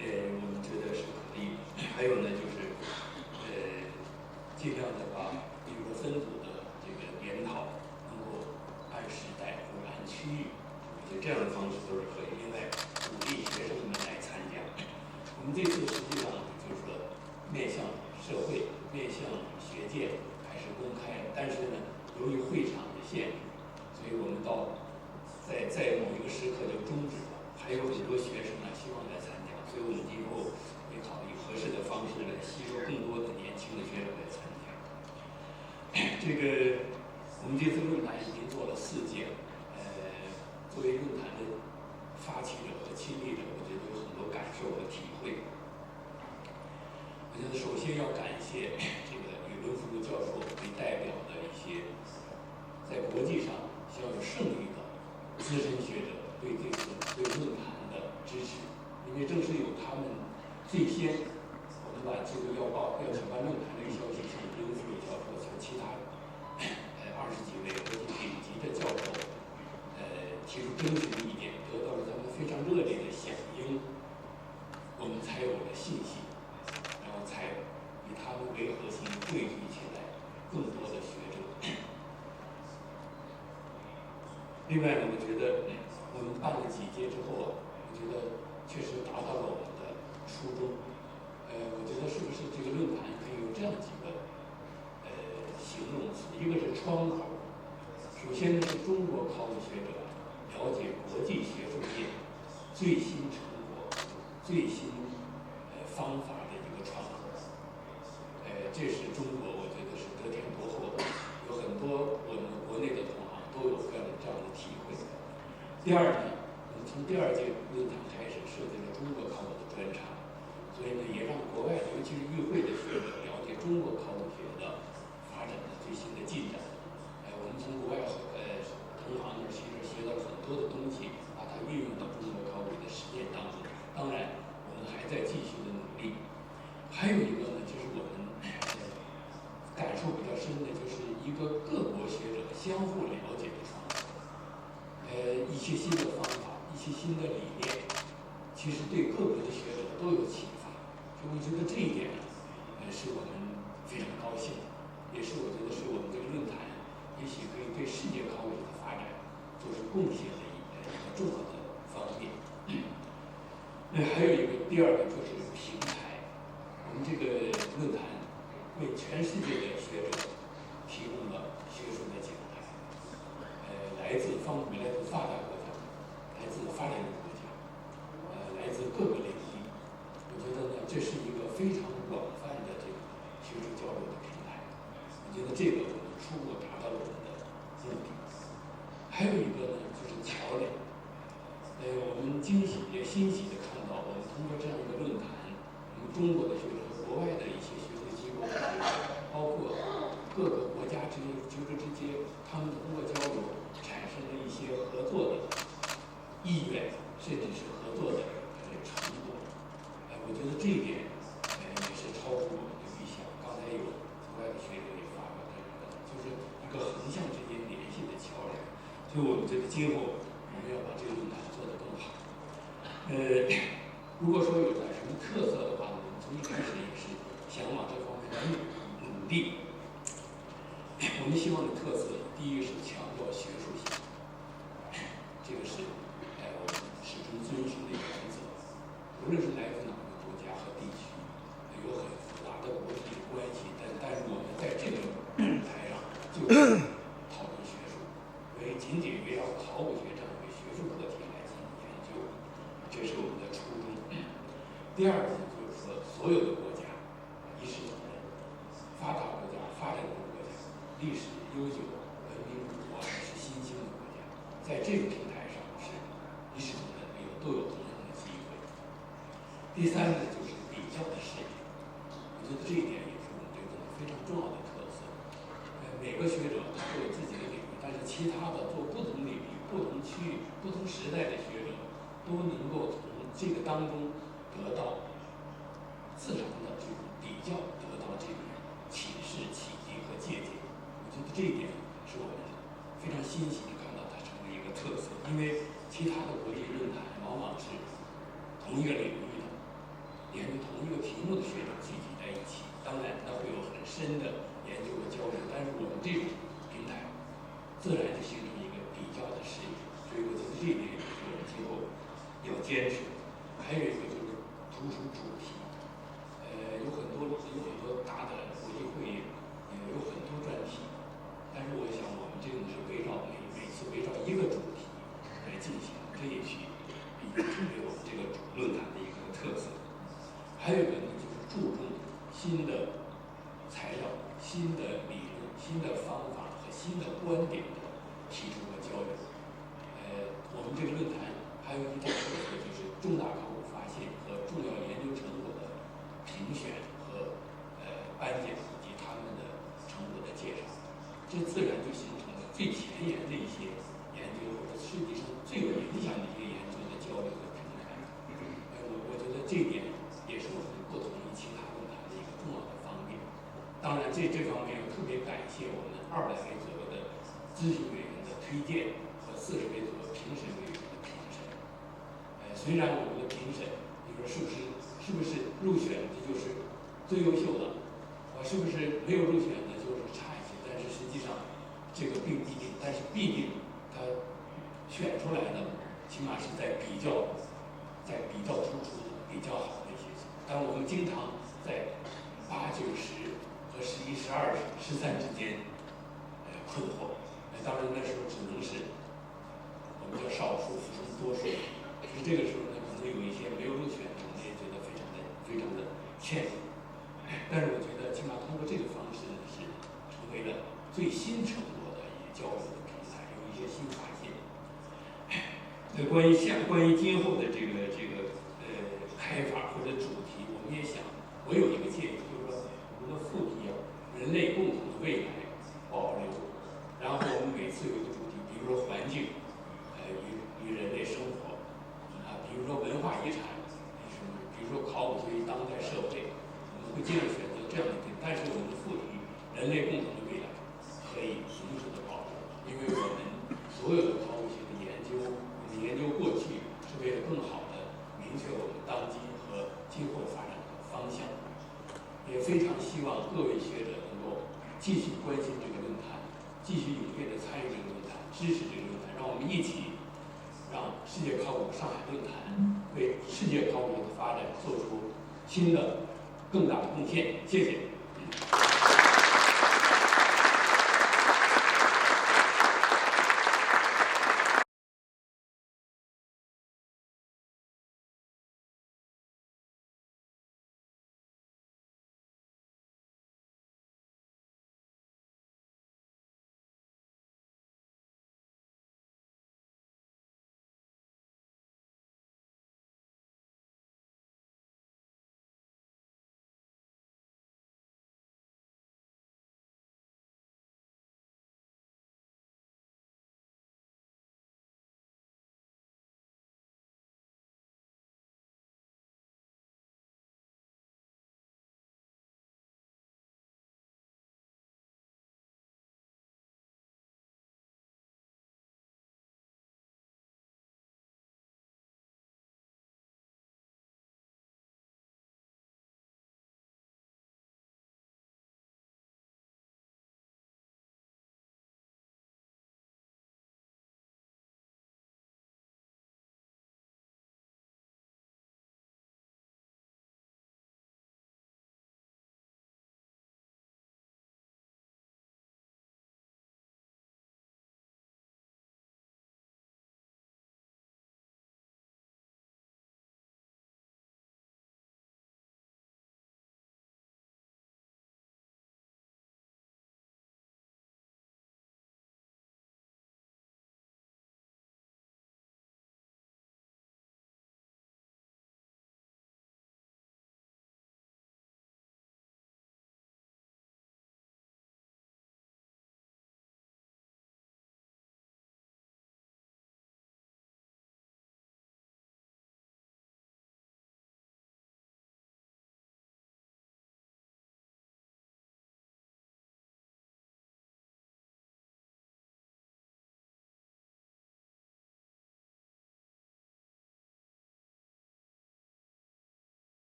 我们觉得是可以。还有呢，就是尽量的把比如说分组的这个研讨能够按时代或者按区域，我觉得这样的方式都是可以。另外，鼓励学生们来参加。我们这次实际上就是说面向社会、面向学界还是公开，但是呢，由于会场的限制，所以我们在某一个时刻就终止了。还有很多学生呢希望来参加，所以我们今后会考虑合适的方式来吸收更多的年轻的学者来参加。这个我们这次论坛已经做了4届，作为论坛的发起者和亲历者，我觉得有很多感受和体会。我觉得首先要感谢这个宇伦福禄教授为代表的一些在国际上享有盛誉的资深学者对论坛的支持，因为正是有他们最先，我们把这个要举办论坛这个消息向宇伦福禄教授，向其他20几位国际顶级的教授提出征询意见，得到了他们非常热烈的响应，我们才有了信心，然后才以他们为核心汇聚起来更多的学者。另外呢，我觉得我们办了几届之后我觉得确实达到了我们的初衷。我觉得是不是这个论坛可以有这样几个形容词？一个是窗口，首先呢是中国考古学者了解国际学术界最新成果、最新方法的一个窗口。这是中国我觉得是得天独厚的，有很多我们国内的同行都有这样的体会。第二呢，我们从第2届论坛开始设计了中国考古的专场，所以呢也让国外尤其是与会的学者了解中国考古学的发展的最新的进展。我们从国外同行那儿其实学到了很多的东西，把它运用到中国考古的实践当中。当然，我们还在继续的努力。还有一个呢，就是我们感受比较深的，就是一个各国学者相互了解的窗口。一些新的方法，一些新的理念，其实对各国的学者都有启发。所以我觉得这一点呢，是我们非常高兴，也是我觉得是我们这个论坛也许可以对世界考古的发展做出贡献的一个重要的方面。还有一个第2个就是平台，我们这个论坛为全世界的学者提供了学术的讲台，来自发达国家，来自发展中国家，来自各个领域。我觉得呢，这是一个非常广泛的这个学术交流的平台。我觉得这个我们初步达到了我们的目的。还有一个呢，就是桥梁。我们欣喜的看到，我们通过这样一个论坛，我们中国的学者和国外的一些学术机构的学者，包括各个国家学者之间，他们通过交流产生了一些合作的意愿，甚至是合作的成果。我觉得这一点也是超出我们的预想。刚才有国外的学者也发表了就是一个横向之间联系的桥梁。所以我们觉得今后我们要把这个论坛做得更好。如果说有点什么特色的话，我们从一开始也
地。我们希望的特色，第一个是强调学术性，这个是我们始终遵循的一个原则。无论是来自哪个国家和地区，有很复杂的国际关系，但是我们在这个舞台上就是讨论学术，仅仅围绕考古学这样一个学术课题来进行研究，这是我们的初衷。第二呢，就是说所有的国家一视同仁，发达国家、发展中国家、历史悠久、文明古国还是新兴的国家，在这个平台上是一视同仁，都有同样的机会。第三呢，就是比较的视野，我觉得这一点也是我们这个非常重要的特色。每个学者他都有自己的领域，但是其他的做不同领域、不同区域、不同时代的学者都能够从这个当中得到自然的这种比较，得到这种启示、启迪和借鉴。我觉得这一点是我们非常欣喜地看到它成为一个特色，因为其他的国际论坛往往是同一个领域的研究同一个题目的学者聚集在一起，当然它会有很深的研究和交流，但是我们这种平台自然就形成一个比较的视野，所以我觉得这一点也是我们今后要坚持。还有一个就是突出主题，有很多大的国际会议，有很多专题，但是我想我们这个是围绕每次围绕一个主题来进行，这也许成为我们这个论坛的一个特色。还有一个呢，就是注重新的材料、新的理论、新的方法和新的观点的提出和交流。我们这个论坛还有一点特色，就是重大考古发现和重要研究成果的评选和颁奖以及他们的成果的介绍，这自然就形成了最前沿的一些研究，或者实际上最有影响的一些研究的交流和平台。我觉得这一点也是我们不同于其他论坛的一个重要的方面。当然，这方面我特别感谢我们200位左右的咨询委员的推荐和40位左右评审委员的评审。虽然我们的评审，你说是不是入选的就是最优秀的，是不是没有入选的就是差一些？但是实际上这个并不一定，但是必定他选出来的起码是在比较突出的、比较好的一些。当然，我们经常在8、9、10和11、12、13之间困惑。当然那时候只能是我们叫少数服从多数。所以这个时候呢，可能有一些没有入选的，我们也觉得非常的歉意。但是我觉得起码通过这个方式呢，是成为了最新成果的一个交流的平台，有一些新发现。关于今后的这个开发或者主题，我们也想，我有一个建议，就是说我们的副题人类共同的未来保留，然后我们每次有一个主题，比如说环境，与人类生活，比如说文化遗产，比如说考古学与当代社会，我们会尽量选择这样的题，但是我们的副题人类共同的未来可以永久的保留，因为我们所有的考古学的研究，我们研究过去是为了更好的明确我们当今和今后发展的方向。也非常希望各位学者能够继续关心这个论坛，继续踊跃的参与这个论坛，支持这个论坛，让我们一起让世界考古上海论坛为世界考古的发展做出新的更大的贡献。谢谢。